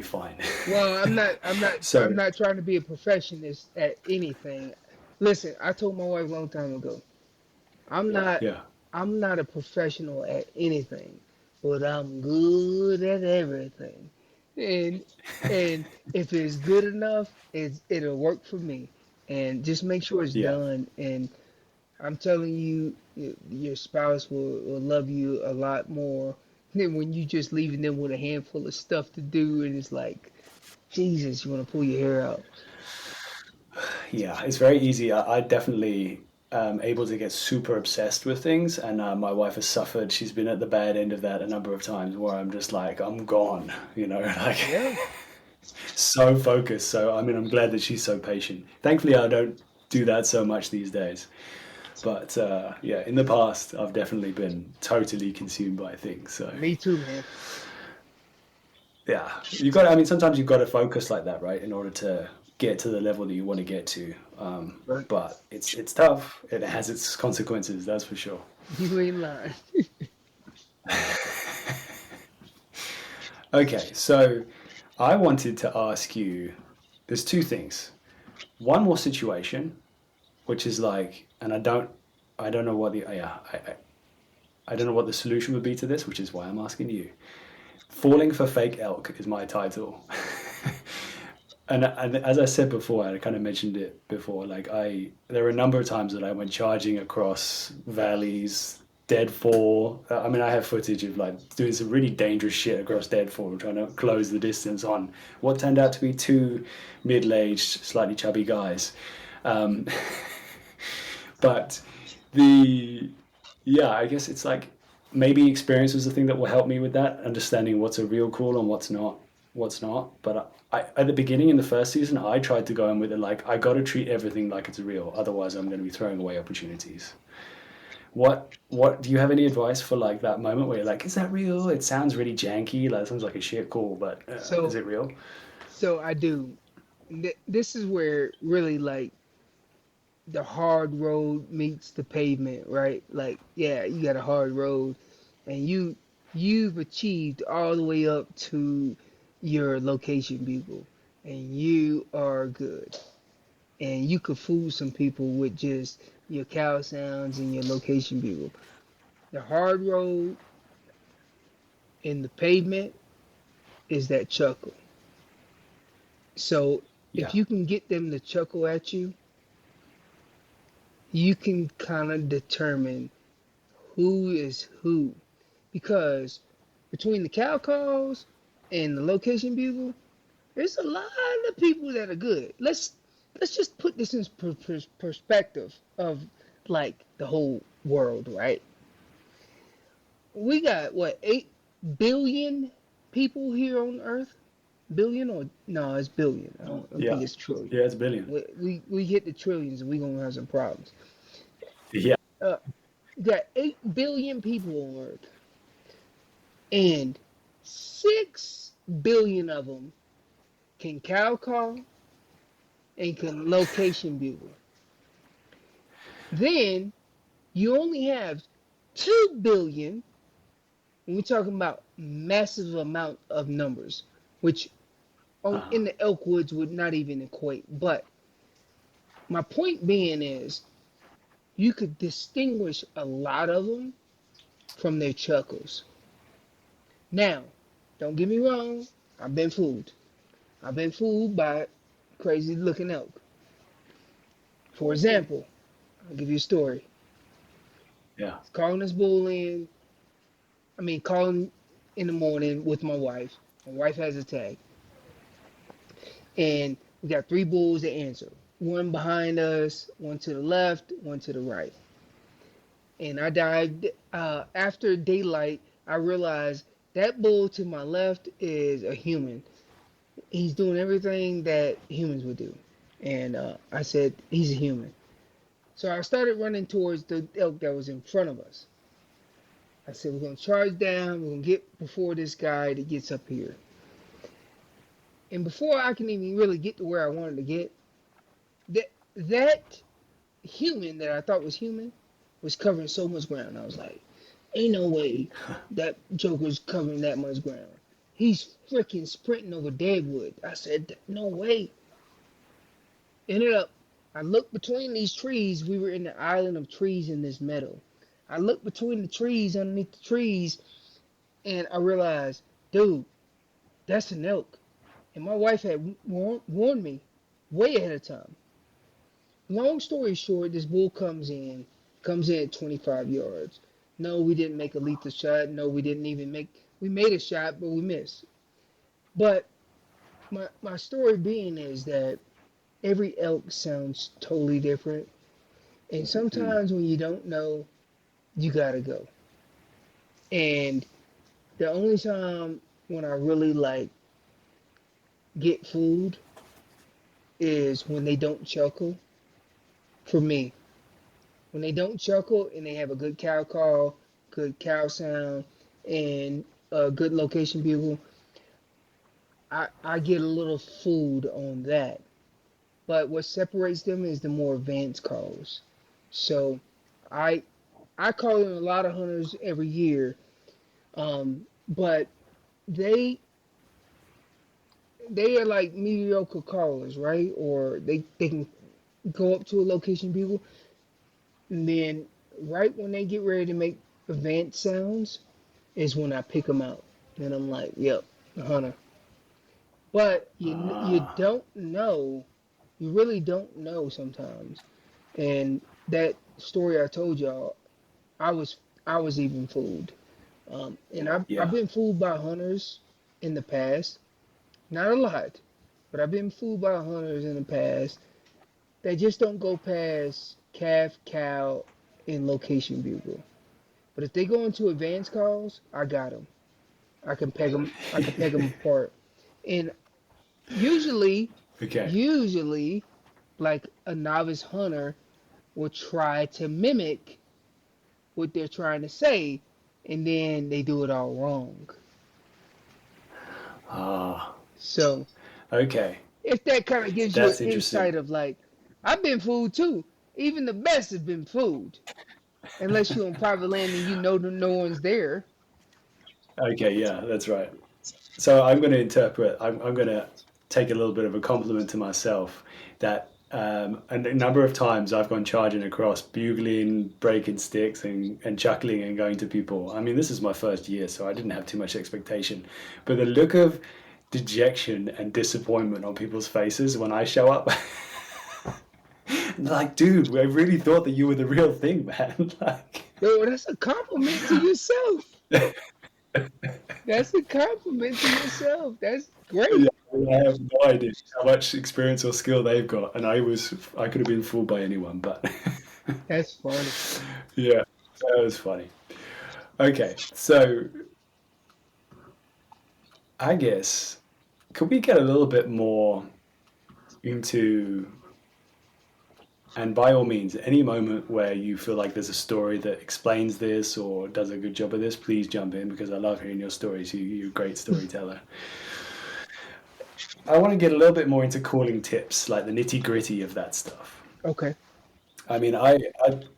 fine. Well, I'm So not trying to be a perfectionist at anything. Listen, I told my wife a long time ago, I'm not yeah, I'm not a professional at anything, but I'm good at everything. And and if it's good enough, it'll work for me. And just make sure it's yeah. done. And I'm telling you, your spouse will love you a lot more than when you just leaving them with a handful of stuff to do, and it's like, Jesus, you want to pull your hair out. Yeah, it's very easy. I definitely able to get super obsessed with things, and my wife has suffered. She's been at the bad end of that a number of times, where I'm just like, I'm gone, like Yeah. so focused. So I mean, I'm glad that she's so patient. Thankfully, I don't do that so much these days. But yeah, in the past, I've definitely been totally consumed by things. So Me too, man. yeah, you got. I mean, sometimes you've got to focus like that, right, in order to get to the level that you want to get to. Right. But it's tough. It has its consequences, that's for sure. You ain't lying. Okay, so I wanted to ask you. There's two things. One more situation, which is like, and I don't know what the yeah, I don't know what the solution would be to this, which is why I'm asking you. Falling for fake elk is my title. And as I said before, I kind of mentioned it before. Like there were a number of times that I went charging across valleys, deadfall. I mean, I have footage of like doing some really dangerous shit across deadfall, trying to close the distance on what turned out to be two middle-aged, slightly chubby guys. Um, but the yeah, I guess it's like maybe experience is the thing that will help me with that, understanding what's a real call and what's not. But at the beginning in the first season, I tried to go in with it like I got to treat everything like it's real, otherwise I'm going to be throwing away opportunities. What do you have any advice for like that moment where you're like, is that real? It sounds really janky, like it sounds like a shit call, but is So, it real? so I do. This is where really like the hard road meets the pavement, right? Like, yeah, you got a hard road, and you've achieved all the way up to your location bugle, and you are good. And you could fool some people with just your cow sounds and your location bugle. The hard road in the pavement is that chuckle. So if Yeah. you can get them to chuckle at you, you can kind of determine who is who. Because between the cow calls and the location bugle, there's a lot of people that are good. Let's just put this in perspective of like the whole world, right? We got what 8 billion people here on Earth? Billion or no? It's billion. I don't Yeah. think it's trillion. Yeah, it's a billion. We hit the trillions and we gonna have some problems. Yeah. Uh, we got 8 billion people on Earth, and 6 billion of them can cow call and can location bugle. Then you only have 2 billion, and we're talking about massive amount of numbers, which in the elk woods would not even equate. But my point being is, you could distinguish a lot of them from their chuckles. Now, don't get me wrong, I've been fooled. I've been fooled by crazy looking elk. For example, I'll give you a story. Yeah. Calling this bull in, calling in the morning with my wife. My wife has a tag. And we got 3 bulls that answer. One behind us, one to the left, one to the right. And I dived, after daylight, I realized that bull to my left is a human. He's doing everything that humans would do. And I said, he's a human. So I started running towards the elk that was in front of us. I said, we're going to charge down. We're going to get before this guy that gets up here. And before I can even really get to where I wanted to get, that human that I thought was human was covering so much ground. I was like, ain't no way that Joker's covering that much ground. He's freaking sprinting over deadwood. I said, no way. Ended up, I looked between these trees. We were in the island of trees in this meadow. I looked between the trees, underneath the trees, and I realized, dude, that's an elk. And my wife had warned me way ahead of time. Long story short, this bull comes in at 25 yards. No, we didn't make a lethal shot. No, we didn't even we made a shot, but we missed. But my story being is that every elk sounds totally different. And sometimes when you don't know, you gotta go. And the only time when I really get food is when they don't chuckle. For me, when they don't chuckle and they have a good cow call, good cow sound, and a good location bugle, I get a little food on that. But what separates them is the more advanced calls. So I call in a lot of hunters every year, but they are like mediocre callers, right? Or they can go up to a location bugle, and then right when they get ready to make advanced sounds is when I pick them out. And I'm like, yep, a hunter. But you don't know, you really don't know sometimes. And that story I told y'all, I was even fooled. And I've been fooled by hunters in the past. Not a lot, but I've been fooled by hunters in the past. They just don't go past calf, cow, and location bugle. But if they go into advanced calls, I got them. I can peg them. I can peg them apart. And usually, like a novice hunter will try to mimic what they're trying to say, and then they do it all wrong. So, Okay. if that kind of gives you That's an insight of I've been fooled too. Even the best have been fooled. Unless you're on private land and you know no one's there. Okay, yeah, that's right. So I'm going to interpret. I'm going to take a little bit of a compliment to myself that a number of times I've gone charging across, bugling, breaking sticks, and chuckling and going to people. I mean, this is my first year, so I didn't have too much expectation. But the look of dejection and disappointment on people's faces when I show up, like, dude, I really thought that you were the real thing, man. Like, Yo, that's a compliment to yourself. That's a compliment to yourself. That's yeah, great. I have no idea how much experience or skill they've got, and I could have been fooled by anyone, but That's funny. yeah, that was funny. Okay, so I guess could we get a little bit more into, and by all means, any moment where you feel like there's a story that explains this or does a good job of this, please jump in because I love hearing your stories. You're a great storyteller. I want to get a little bit more into calling tips, like the nitty gritty of that stuff. Okay. I mean, I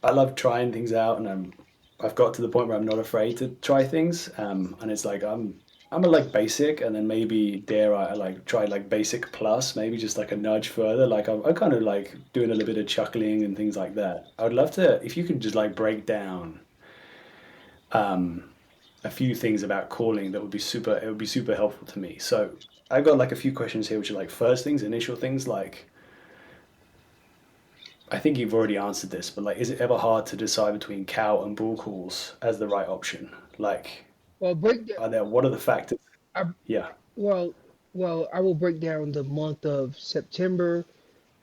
love trying things out, and I've got to the point where I'm not afraid to try things. And it's like I'm a like basic, and then maybe dare I like try like basic plus, maybe just like a nudge further. Like I'm kind of like doing a little bit of chuckling and things like that. I would love to if you could just like break down a few things about calling that would be super. It would be super helpful to me. So I've got like a few questions here, which are like first things, initial things, like. I think you've already answered this, but like, is it ever hard to decide between cow and bull calls as the right option? Like, Well, break down. what are the factors? I, Yeah. well, I will break down the month of September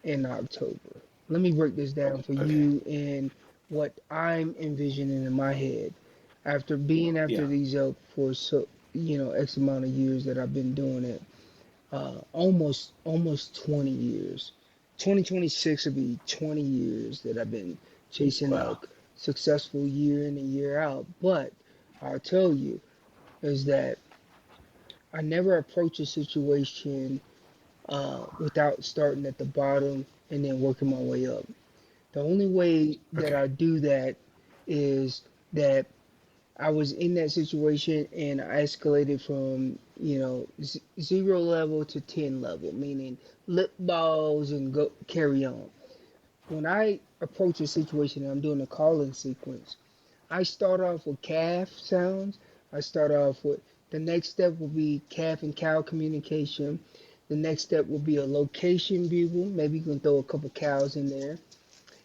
and October. Let me break this down for Okay. you and what I'm envisioning in my head after being after Yeah. these elk for X amount of years that I've been doing it. Almost 20 years. 2026 will be 20 years that I've been chasing Wow. elk, successful year in and year out. But I'll tell you is that I never approach a situation without starting at the bottom and then working my way up. The only way that Okay. I do that is that I was in that situation and I escalated from, zero level to 10 level, meaning lip balls and go carry on. When I approach a situation and I'm doing a calling sequence, I start off with calf sounds. I start off with the next step will be calf and cow communication. The next step will be a location bugle. Maybe you can throw a couple cows in there.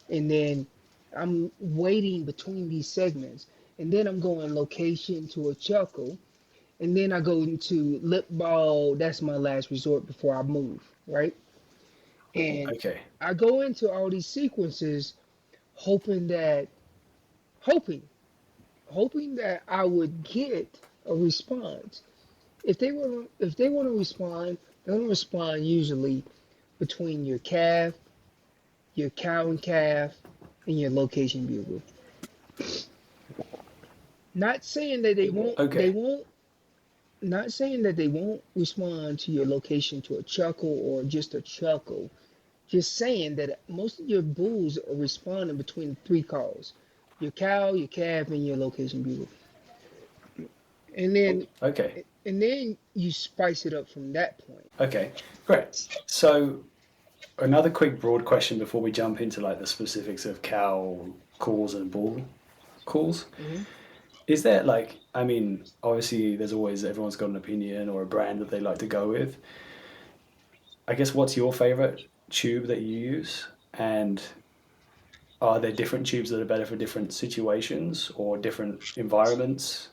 And then I'm waiting between these segments. And then I'm going location to a chuckle. And then I go into lip ball. That's my last resort before I move, right? And Okay. I go into all these sequences hoping that, hoping, hoping that I would get a response. If they want to respond, they're gonna respond usually between your calf, your cow and calf, and your location bugle. Not saying that they Okay. won't, not saying that they won't respond to your location to a chuckle or just a chuckle. Just saying that most of your bulls are responding between three calls: your cow, your calf, and your location bugle. And then, Okay. you spice it up from that point. Okay. Great. So another quick broad question before we jump into like the specifics of cow calls and bull calls. Hmm. Is there like, I mean, obviously there's always everyone's got an opinion or a brand that they like to go with. I guess what's your favorite tube that you use? And are there different tubes that are better for different situations or different environments?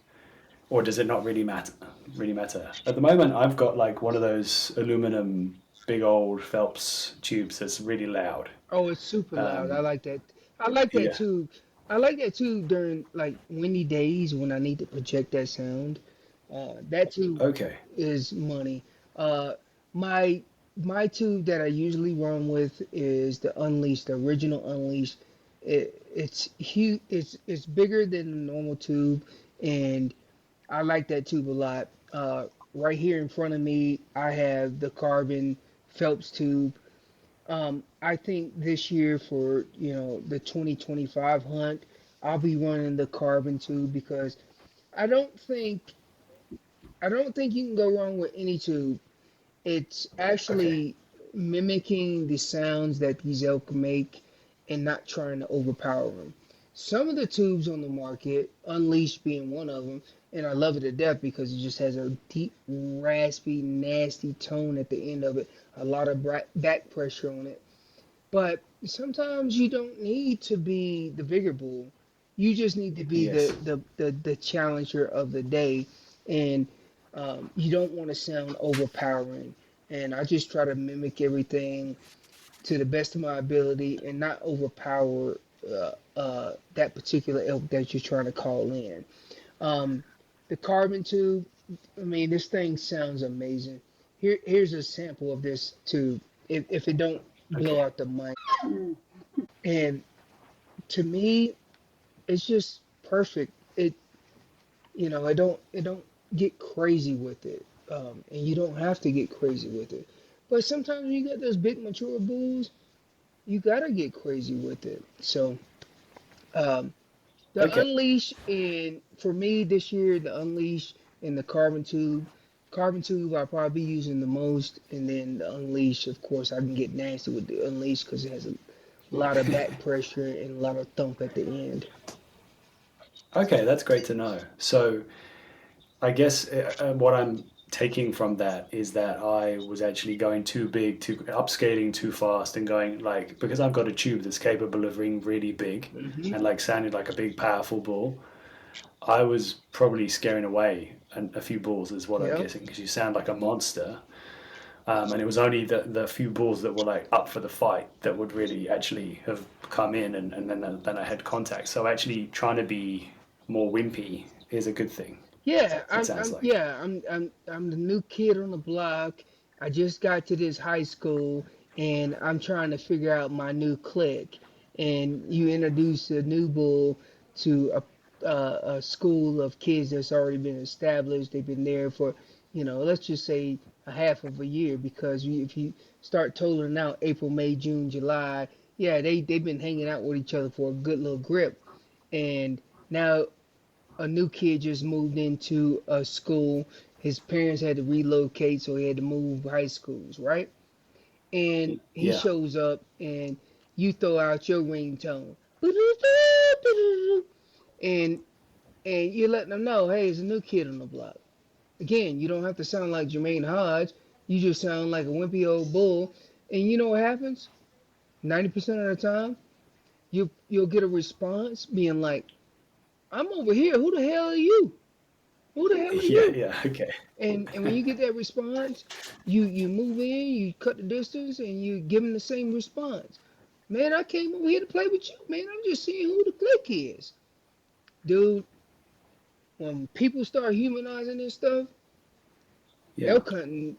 Or does it not really matter? Really matter? At the moment, I've got like one of those aluminum big old Phelps tubes that's really loud. Oh, it's super loud. I Um, like that. I like that yeah. too. I like that too during like windy days when I need to project that sound. That too Okay. is money. Uh, my my tube that I usually run with is the Unleashed, the original Unleashed. It's huge. It's bigger than the normal tube, and I like that tube a lot. Right here in front of me, I have the carbon Phelps tube. I think this year for the 2025 hunt, I'll be running the carbon tube because I don't think I don't think you can go wrong with any tube. It's Okay. actually mimicking the sounds that these elk make and not trying to overpower them. Some of the tubes on the market, Unleashed being one of them, and I love it to death because it just has a deep, raspy, nasty tone at the end of it, a lot of back pressure on it. But sometimes you don't need to be the bigger bull. You just need to be Yes. the challenger of the day, and you don't want to sound overpowering. And I just try to mimic everything to the best of my ability and not overpower that particular elk that you're trying to call in. Um, the carbon tube, I mean, this thing sounds amazing. Here's a sample of this tube. If it don't blow Okay. out the mic, and to me, it's just perfect. It don't get crazy with it, and you don't have to get crazy with it. But sometimes when you got those big mature bulls, you gotta get crazy with it. So um, the Okay. Unleash, and for me this year, the Unleash and the Carbon Tube. Carbon Tube I'll probably be using the most, and then the Unleash, of course, I can get nasty with the Unleash because it has a lot of back pressure and a lot of thump at the end. Okay, that's great to know. So I guess what I'm taking from that is that I was actually going too big, too upscaling too fast, and going like because I've got a tube that's capable of being really big Hmm. and like sounding like a big, powerful bull. I was probably scaring away a few bulls, is what I'm Yep. guessing, because you sound like a monster. And it was only the few bulls that were like up for the fight that would really actually have come in, and then I had contact. So actually trying to be more wimpy is a good thing. Yeah, It I'm, sounds I'm, like. yeah, I'm the new kid on the block. I just got to this high school, and I'm trying to figure out my new clique. And you introduce a new bull to a school of kids that's already been established. They've been there for, let's just say a half of a year, because if you start totaling out April, May, June, July, yeah, they've been hanging out with each other for a good little grip. And now a new kid just moved into a school. His parents had to relocate, so he had to move high schools, right? And he Yeah. shows up, and you throw out your ringtone, and and you're letting them know, hey, there's a new kid on the block. Again, you don't have to sound like Jermaine Hodge. You just sound like a wimpy old bull. And you know what happens? 90% of the time, you'll get a response being like, I'm over here. Who the hell are you? Who the hell are Yeah. you? Yeah. Okay. And when you get that response, you move in, you cut the distance, and you give them the same response. Man, I came over here to play with you. Man, I'm just seeing who the click is, dude. When people start humanizing this stuff, Yeah. elk hunting,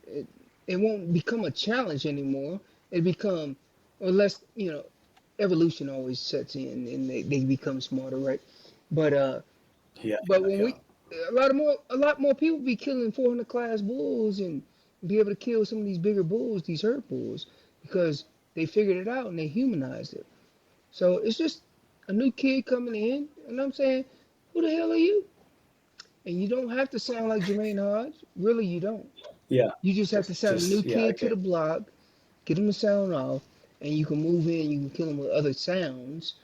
it won't become a challenge anymore. It become, unless evolution always sets in and they become smarter, right? But Yeah. But Yeah. when Yeah. we a lot more people be killing 400 class bulls and be able to kill some of these bigger bulls, these herd bulls, because they figured it out and they humanized it. So it's just a new kid coming in, and I'm saying, who the hell are you? And you don't have to sound like Jermaine Hodge. Really, you don't. Yeah. You just have to sound a new Just yeah. kid to Okay. the block, get them to sound off, and you can move in. You can kill them with other sounds.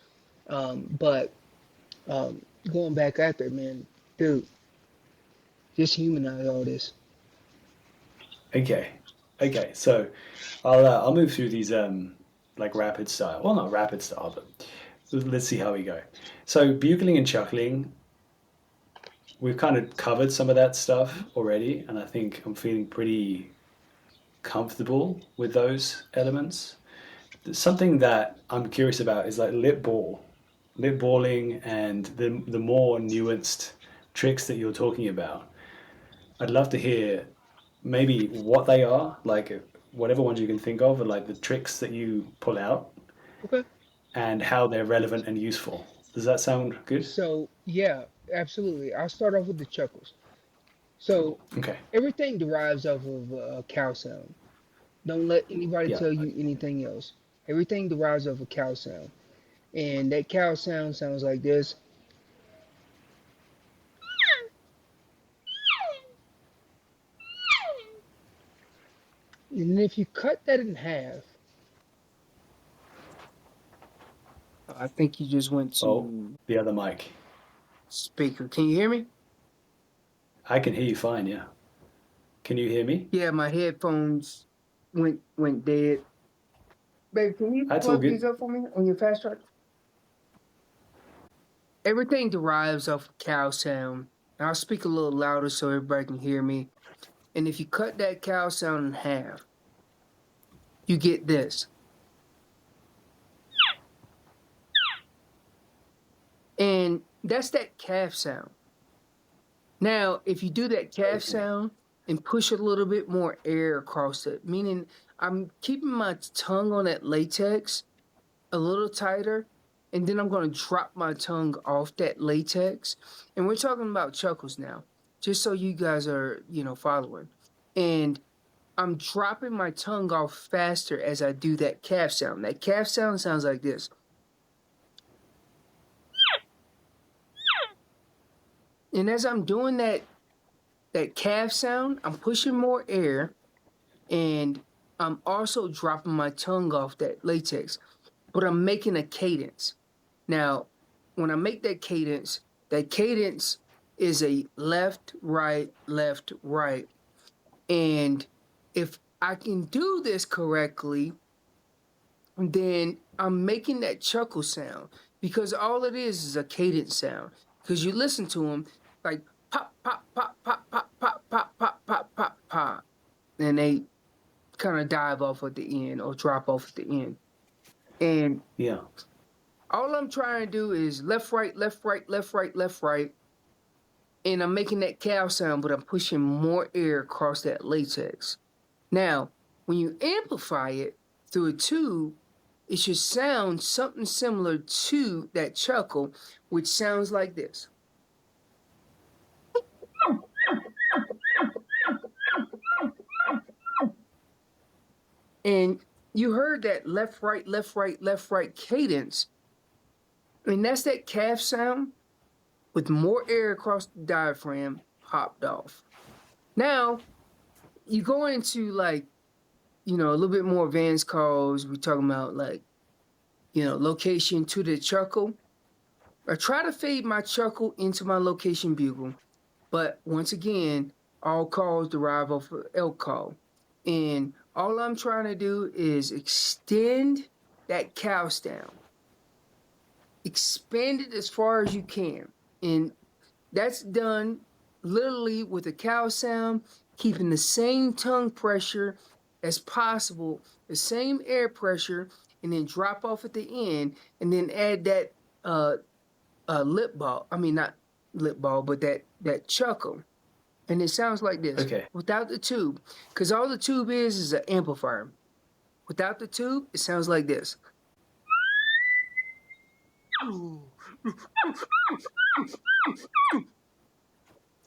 But going back out there, man, dude, just humanize all this. Okay. Okay. So I'll move through these like rapid style. Well, not rapid style, but let's see how we go. So bugling and chuckling, we've kind of covered some of that stuff already, and I think I'm feeling pretty comfortable with those elements. Something that I'm curious about is like lip balling, and the more nuanced tricks that you're talking about. I'd love to hear maybe what they are, like whatever ones you can think of, or like the tricks that you pull out Okay. and how they're relevant and useful. Does that sound good? So yeah, absolutely. I'll start off with the chuckles. So Okay. everything derives off of a cow sound. Don't let anybody Yeah. tell you anything else. Everything derives off a cow sound, and that cow sound sounds like this. And if you cut that in half, I think you just went Oh, to the other mic. speaker. Can you hear me? I can hear you fine, yeah. Can you hear me? Yeah, my headphones went dead. Babe, can you That's all plug these good. up for me on your fast charge? Everything derives off of cow sound. I'll speak a little louder so everybody can hear me. And if you cut that cow sound in half, you get this. And that's that calf sound. Now, if you do that calf sound and push a little bit more air across it, meaning I'm keeping my tongue on that latex a little tighter, and then I'm going to drop my tongue off that latex. And we're talking about chuckles now, just so you guys are, following. And I'm dropping my tongue off faster as I do that calf sound. That calf sound sounds like this. And as I'm doing that calf sound, I'm pushing more air, and I'm also dropping my tongue off that latex, but I'm making a cadence. Now, when I make that cadence is a left, right, left, right. And if I can do this correctly, then I'm making that chuckle sound, because all it is a cadence sound. Because you listen to them like pop, pop, pop, pop, pop, pop, pop, pop, pop, pop, pop. And they kind of dive off at the end or drop off at the end. And Yeah. all I'm trying to do is left, right, left, right, left, right, left, right. And I'm making that cow sound, but I'm pushing more air across that latex. Now, when you amplify it through a tube, it should sound something similar to that chuckle, which sounds like this. And you heard that left, right, left, right, left, right cadence. And that's that calf sound with more air across the diaphragm popped off. Now, you go into a little bit more advanced calls. We're talking about location to the chuckle. I try to fade my chuckle into my location bugle. But once again, all calls derive off of elk call. And all I'm trying to do is extend that cow sound. Expand it as far as you can. And that's done literally with a cow sound, keeping the same tongue pressure as possible, the same air pressure, and then drop off at the end, and then add that lip ball. I mean, not lip ball, but that chuckle. And it sounds like this. Okay. Without the tube. Because all the tube is an amplifier. Without the tube, it sounds like this.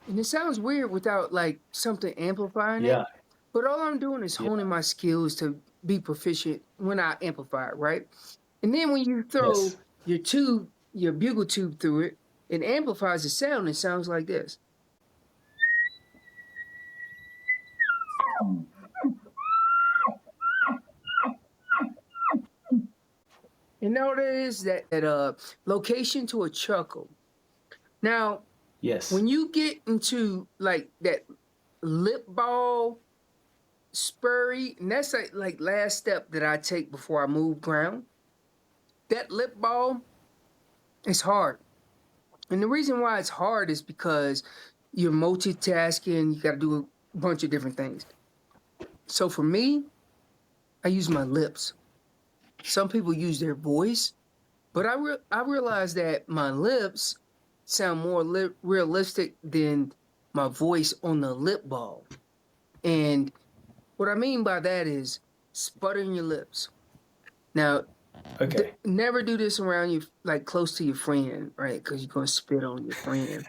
And it sounds weird without something amplifying Yeah. it. But all I'm doing is honing my skills to be proficient when I amplify it, right? And then when you throw your bugle tube through it, it amplifies the sound. It sounds like this. And now there is that location to a chuckle. Now, Yes. when you get into that lip ball spurry, and that's like last step that I take before I move ground. That lip ball is hard. And the reason why it's hard is because you're multitasking, you got to do a bunch of different things. So for me, I use my lips. Some people use their voice, but I realize that my lips sound more realistic than my voice on the lip ball. And what I mean by that is sputtering your lips. Now, Okay. never do this around you, close to your friend, right? Because you're going to spit on your friend.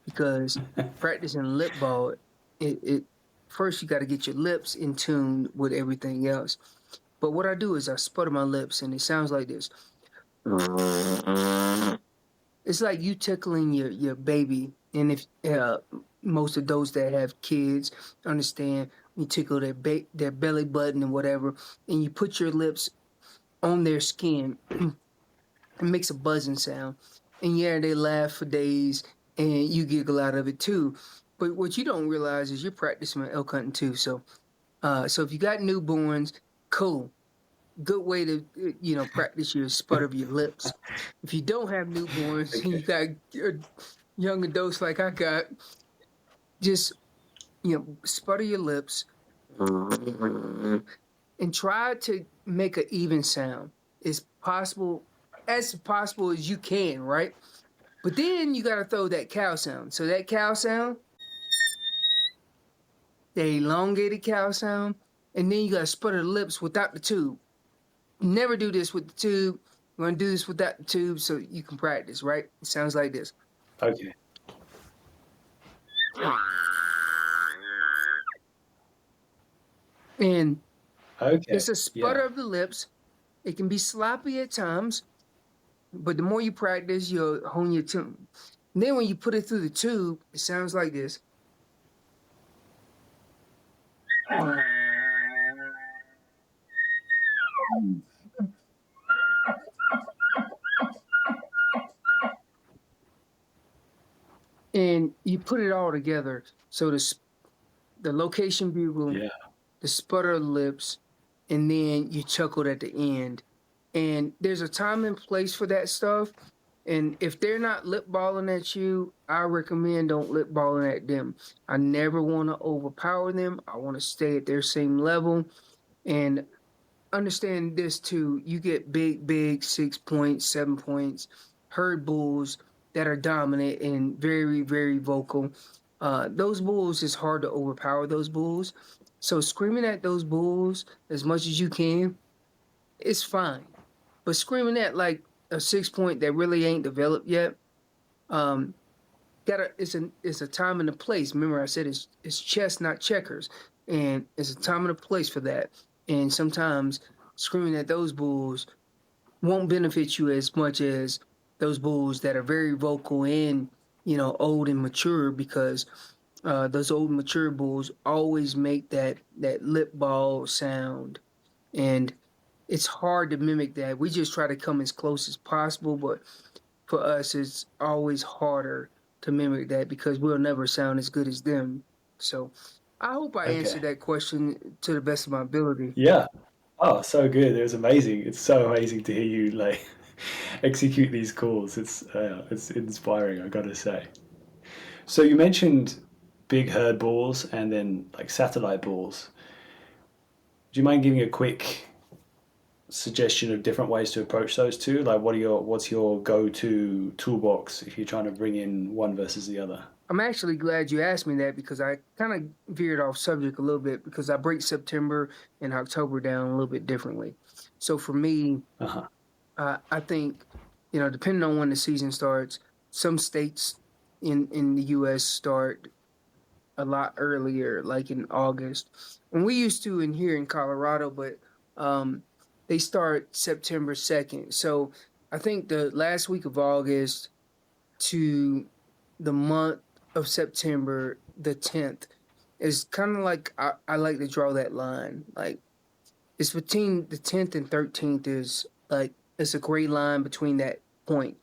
Because practicing lip ball, it first you got to get your lips in tune with everything else. But what I do is I sputter my lips, and it sounds like this. It's like you tickling your baby. And if most of those that have kids understand you tickle their belly button and whatever, and you put your lips on their skin. It makes a buzzing sound. And yeah, they laugh for days and you giggle out of it too. But what you don't realize is you're practicing elk hunting too. So if you got newborns, cool. Good way to practice your sputter of your lips. If you don't have newborns and you got young adults like I got, just sputter your lips and try to make an even sound. It's possible as you can, right? But then you got to throw that cow sound. So that cow sound, the elongated cow sound, and then you got to sputter the lips without the tube. Never do this with the tube. We're going to do this without the tube so you can practice, right? It sounds like this. Okay. And Okay. it's a sputter of the lips. It can be sloppy at times, but the more you practice, you'll hone your tune. And then when you put it through the tube, it sounds like this. And you put it all together. So the location bugle, the sputter of the lips, and then you chuckled at the end. And there's a time and place for that stuff. And if they're not lip balling at you, I recommend don't lip balling at them. I never want to overpower them. I want to stay at their same level. And understand this too. You get big 6 points, 7 points, herd bulls that are dominant and very, very vocal. Those bulls, is hard to overpower those bulls. So screaming at those bulls as much as you can, it's fine. But screaming at like a 6 point that really ain't developed yet, it's a time and a place. Remember I said it's chess, not checkers. And it's a time and a place for that. And sometimes screaming at those bulls won't benefit you as much as those bulls that are very vocal and, old and mature, because those old mature bulls always make that lip ball sound. And it's hard to mimic that. We just try to come as close as possible, but for us, it's always harder to mimic that because we'll never sound as good as them. So I hope I answered that question to the best of my ability. Yeah. Oh, so good. It was amazing. It's so amazing to hear you execute these calls. It's inspiring, I gotta say. So you mentioned big herd bulls and then satellite bulls. Do you mind giving a quick suggestion of different ways to approach those two? What's your go-to toolbox if you're trying to bring in one versus the other? I'm actually glad you asked me that because I kind of veered off subject a little bit because I break September and October down a little bit differently. So for me, I think, depending on when the season starts, some states in the U.S. start a lot earlier, like in August. And we used to here in Colorado, but they start September 2nd. So I think the last week of August to the month of September, the 10th, is kind of like I like to draw that line. Like it's between the 10th and 13th is it's a gray line between that point.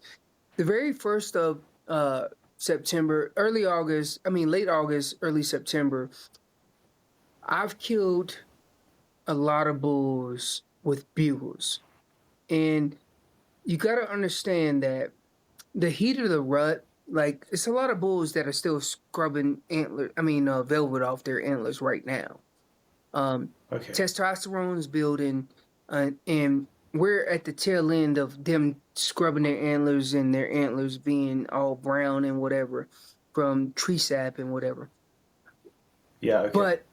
The very first of September, late August, early September, I've killed a lot of bulls with bugles. And you got to understand that the heat of the rut, it's a lot of bulls that are still scrubbing velvet off their antlers right now. Testosterone is building, and we're at the tail end of them scrubbing their antlers and their antlers being all brown and whatever from tree sap and whatever. Yeah, okay. But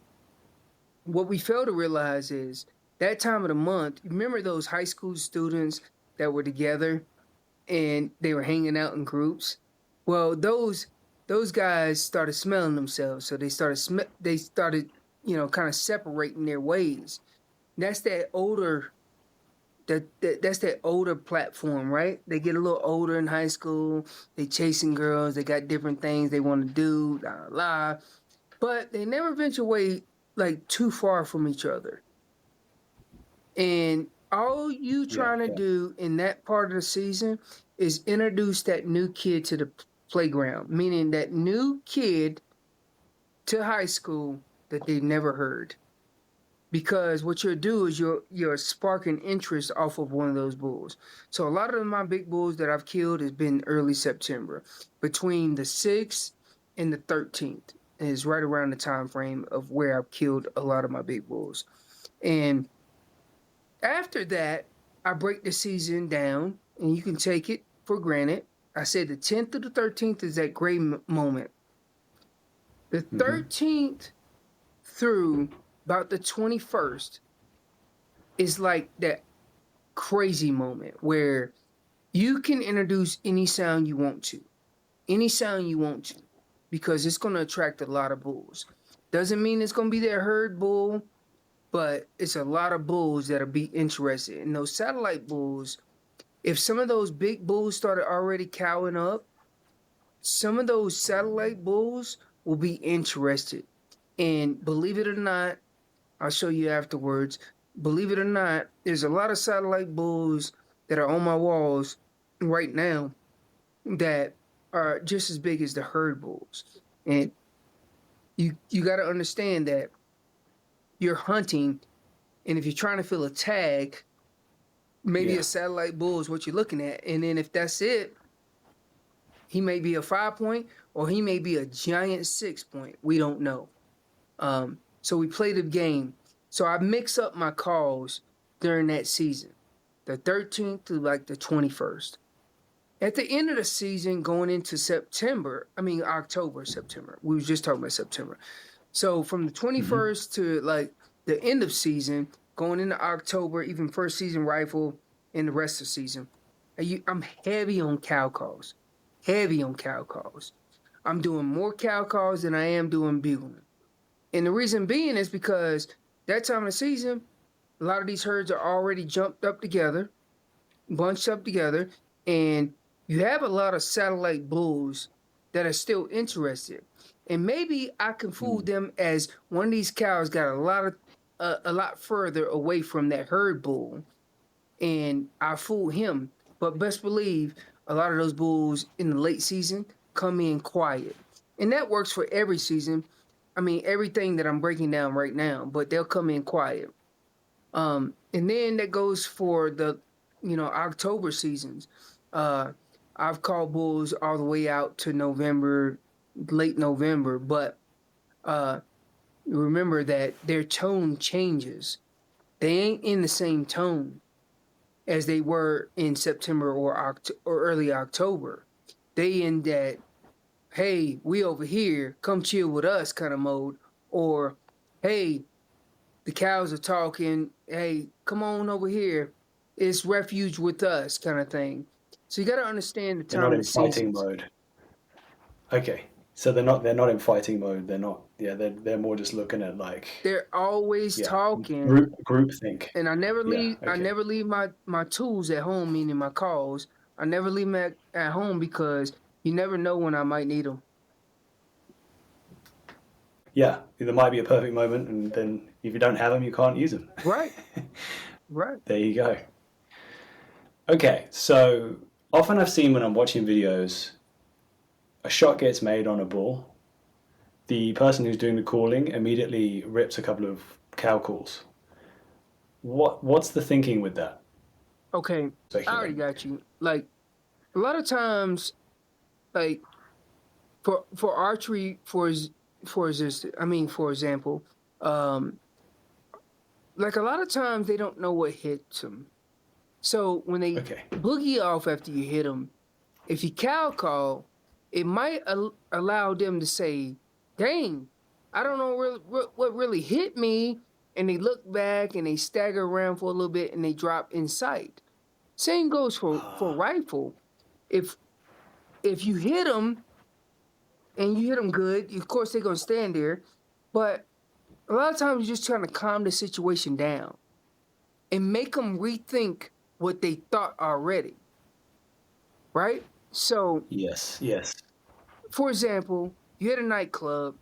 what we fail to realize is that time of the month, remember those high school students that were together and they were hanging out in groups? Well, those guys started smelling themselves, so they started kind of separating their ways. That's that older that's that older platform, right? They get a little older in high school, they chasing girls, they got different things they want to do, but they never venture away like too far from each other. And all you Yeah, trying to yeah. do in that part of the season is introduce that new kid to the playground, meaning that new kid to high school that they've never heard. Because what you'll do is you're sparking interest off of one of those bulls. So a lot of my big bulls that I've killed has been early September, between the 6th and the 13th is right around the time frame of where I've killed a lot of my big bulls. And after that, I break the season down, and you can take it for granted. I said the 10th to the 13th is that gray moment. The 13th through about the 21st is like that crazy moment where you can introduce any sound you want to, because it's going to attract a lot of bulls. Doesn't mean it's going to be their herd bull, but it's a lot of bulls that'll be interested. And those satellite bulls, if some of those big bulls started already cowing up, some of those satellite bulls will be interested. And believe it or not, I'll show you afterwards. Believe it or not, there's a lot of satellite bulls that are on my walls right now that are just as big as the herd bulls. And you got to understand that you're hunting, and if you're trying to fill a tag, maybe a satellite bull is what you're looking at. And then if that's it, he may be a 5-point or he may be a giant 6-point. We don't know. So we play the game. So I mix up my calls during that season, the 13th to like the 21st. At the end of the season, going into October, September. We were just talking about September. So from the 21st to like the end of season, going into October, even first season rifle and the rest of the season, I'm heavy on cow calls. I'm doing more cow calls than I am doing bugling. And the reason being is because that time of the season, a lot of these herds are already bunched up together, and you have a lot of satellite bulls that are still interested. And maybe I can fool them as one of these cows got a lot further away from that herd bull, and I fool him. But best believe a lot of those bulls in the late season come in quiet. And that works for every season. I mean, everything that I'm breaking down right now, but they'll come in quiet. And then that goes for the, October seasons. I've called bulls all the way out to November, late November, but remember that their tone changes. They ain't in the same tone as they were in September or early October. They in that, hey, we over here, come chill with us kind of mode, or hey, the cows are talking, hey, come on over here, it's refuge with us kind of thing. So you got to understand the They're time not of in the fighting seasons. mode. Okay, so they're not in fighting mode. They're not. Yeah, they're more just looking at like They're always talking, group think. and I never leave. Yeah, I okay. never leave my tools at home, meaning my calls. I never leave them at home because you never know when I might need them. Yeah, there might be a perfect moment, and then if you don't have them, you can't use them. Right. There you go. Okay, so often I've seen when I'm watching videos, a shot gets made on a bull. The person who's doing the calling immediately rips a couple of cow calls. What's the thinking with that? Okay, I already got you. Like a lot of times, like for archery, for example, like a lot of times they don't know what hits them. So when they boogie off after you hit them, if you cow call, it might allow them to say, dang, I don't know what really hit me. And they look back and they stagger around for a little bit and they drop in sight. Same goes for rifle. If you hit them and you hit them good, of course they're going to stand there. But a lot of times you're just trying to calm the situation down and make them rethink what they thought already. Right? So, yes. For example, you hit a nightclub,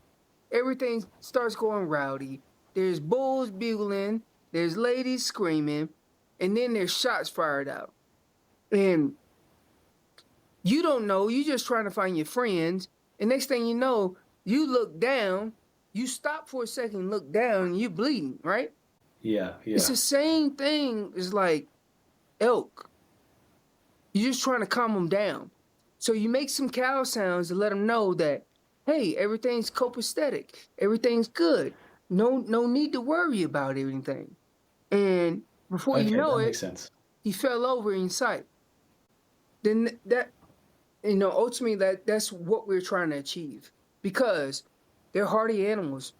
everything starts going rowdy. there's bulls bugling, there's ladies screaming, and then there's shots fired out. And you don't know, you just trying to find your friends, and next thing you know, you look down, you stop for a second, look down, and you're bleeding, right? Yeah. It's the same thing as like elk. You're just trying to calm them down. So you make some cow sounds to let them know that, hey, everything's copacetic, everything's good. No need to worry about anything. And before you know that it, makes sense. he fell over in sight. Then that, ultimately that's what we're trying to achieve, because they're hardy animals.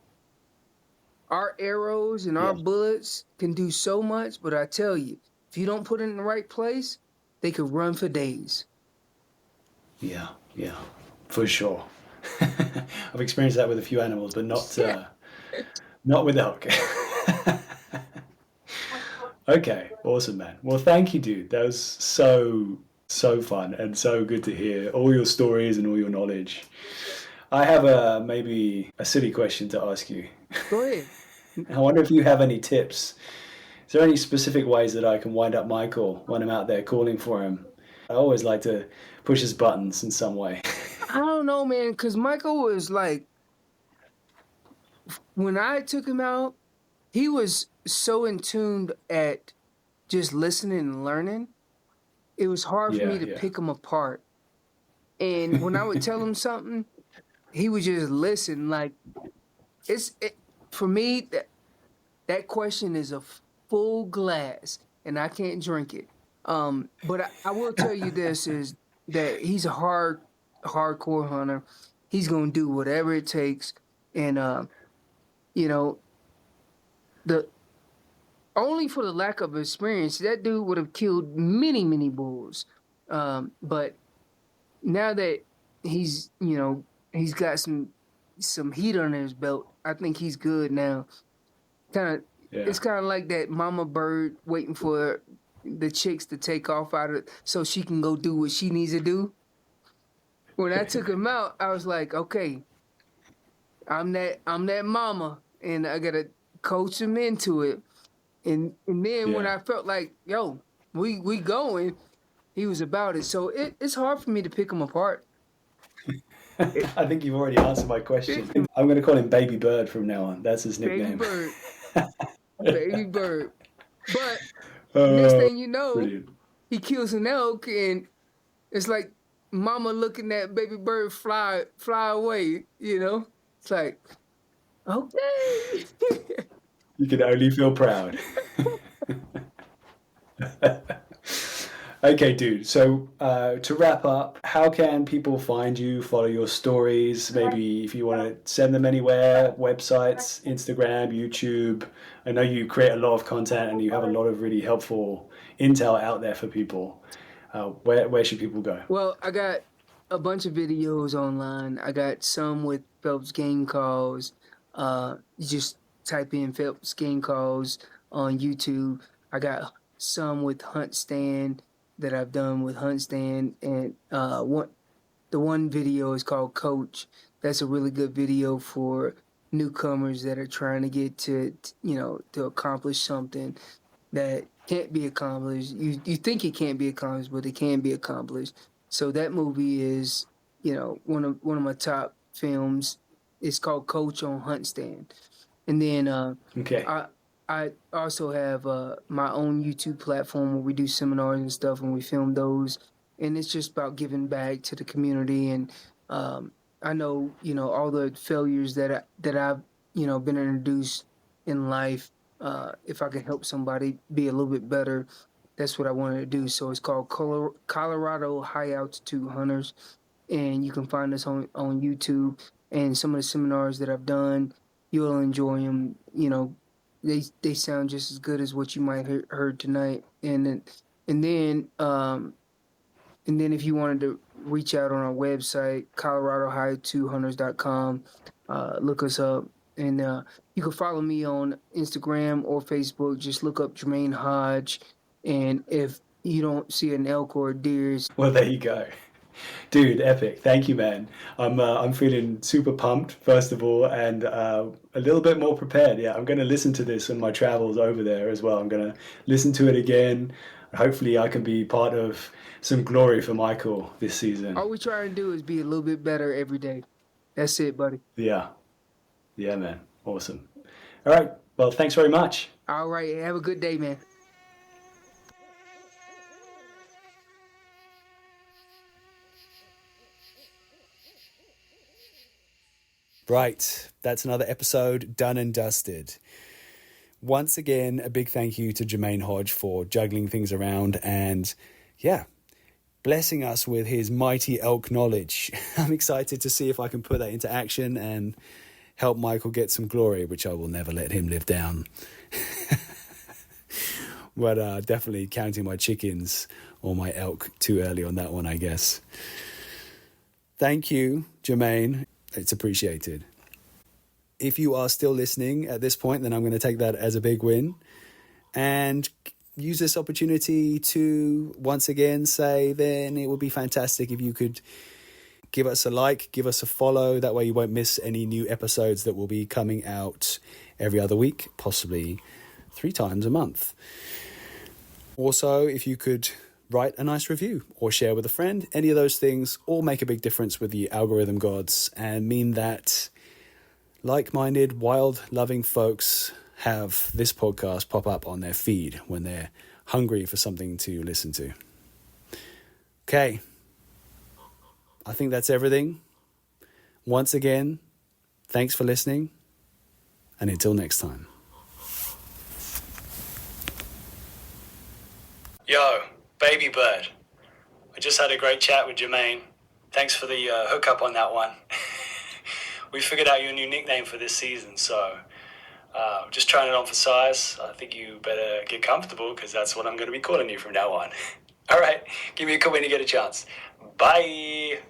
Our arrows and our bullets can do so much, but I tell you, if you don't put it in the right place, they could run for days. Yeah, for sure. I've experienced that with a few animals, but not with elk. Okay, awesome, man. Well, thank you, dude. That was so fun and so good to hear all your stories and all your knowledge. I have maybe a silly question to ask you. Go ahead. I wonder if you have any tips. Is there any specific ways that I can wind up Michael when I'm out there calling for him? I always like to push his buttons in some way. I don't know, man, because Michael was like, when I took him out, he was so in tune at just listening and learning. It was hard for me to pick him apart. And when I would tell him something, he would just listen. Like, for me, that question is a full glass, and I can't drink it. But I will tell you this, is that he's a hardcore hunter. He's going to do whatever it takes. And, only for the lack of experience, that dude would have killed many, many bulls. But now that he's got some heat under his belt, I think he's good now. It's kind of like that mama bird waiting for the chicks to take off so she can go do what she needs to do. When I took him out, I was like, okay, I'm that mama, and I gotta coach him into it. And then when I felt like, yo, we going, he was about it. So it's hard for me to pick him apart. I think you've already answered my question. I'm going to call him Baby Bird from now on. That's his nickname. Baby Bird. Baby Bird. But next thing you know, brilliant. He kills an elk, and it's like mama looking at Baby Bird fly away, It's like, okay. You can only feel proud. Okay, dude. So to wrap up, how can people find you, follow your stories? Maybe if you want to send them anywhere, websites, Instagram, YouTube. I know you create a lot of content and you have a lot of really helpful intel out there for people. Where should people go? Well, I got a bunch of videos online. I got some with Phelps game calls. You just type in Phelps game calls on YouTube. I got some with Hunt Stand that I've done with Hunt Stand, and the one video is called Coach. That's a really good video for newcomers that are trying to get to accomplish something that can't be accomplished. You think it can't be accomplished, but it can be accomplished. So that movie is, one of my top films. It's called Coach on Hunt Stand. And then I also have my own YouTube platform where we do seminars and stuff, and we film those. And it's just about giving back to the community. And I know, all the failures that I've, been introduced in life. If I can help somebody be a little bit better, that's what I wanted to do. So it's called Colorado High Altitude Hunters. And you can find us on YouTube. And some of the seminars that I've done, you'll enjoy them. They sound just as good as what you might heard tonight. And then if you wanted to reach out on our website, coloradohigh2hunters.com, look us up. And you can follow me on Instagram or Facebook. Just look up Jermaine Hodge. And if you don't see an elk or a deer, well, there you go. Dude, epic. Thank you, man. I'm feeling super pumped, first of all, and a little bit more prepared. Yeah, I'm going to listen to this on my travels over there as well. I'm going to listen to it again. Hopefully, I can be part of some glory for Michael this season. All we try and do is be a little bit better every day. That's it, buddy. Yeah. Yeah, man. Awesome. All right. Well, thanks very much. All right. Have a good day, man. Right, that's another episode done and dusted. Once again, a big thank you to Jermaine Hodge for juggling things around and, yeah, blessing us with his mighty elk knowledge. I'm excited to see if I can put that into action and help Michael get some glory, which I will never let him live down. But definitely counting my chickens or my elk too early on that one, I guess. Thank you, Jermaine. It's appreciated. If you are still listening at this point, then I'm going to take that as a big win and use this opportunity to once again say then it would be fantastic if you could give us a like, give us a follow. That way you won't miss any new episodes that will be coming out every other week, possibly 3 times a month. Also, if you could write a nice review or share with a friend, any of those things all make a big difference with the algorithm gods and mean that like-minded, wild-loving folks have this podcast pop up on their feed when they're hungry for something to listen to. Okay, I think that's everything. Once again, thanks for listening, and until next time. Yo, baby bird. I just had a great chat with Jermaine. Thanks for the hookup on that one. We figured out your new nickname for this season, so just trying it on for size. I think you better get comfortable because that's what I'm going to be calling you from now on. All right, give me a call when you get a chance. Bye.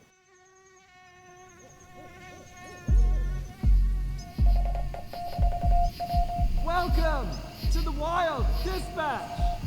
Welcome to the Wild Dispatch.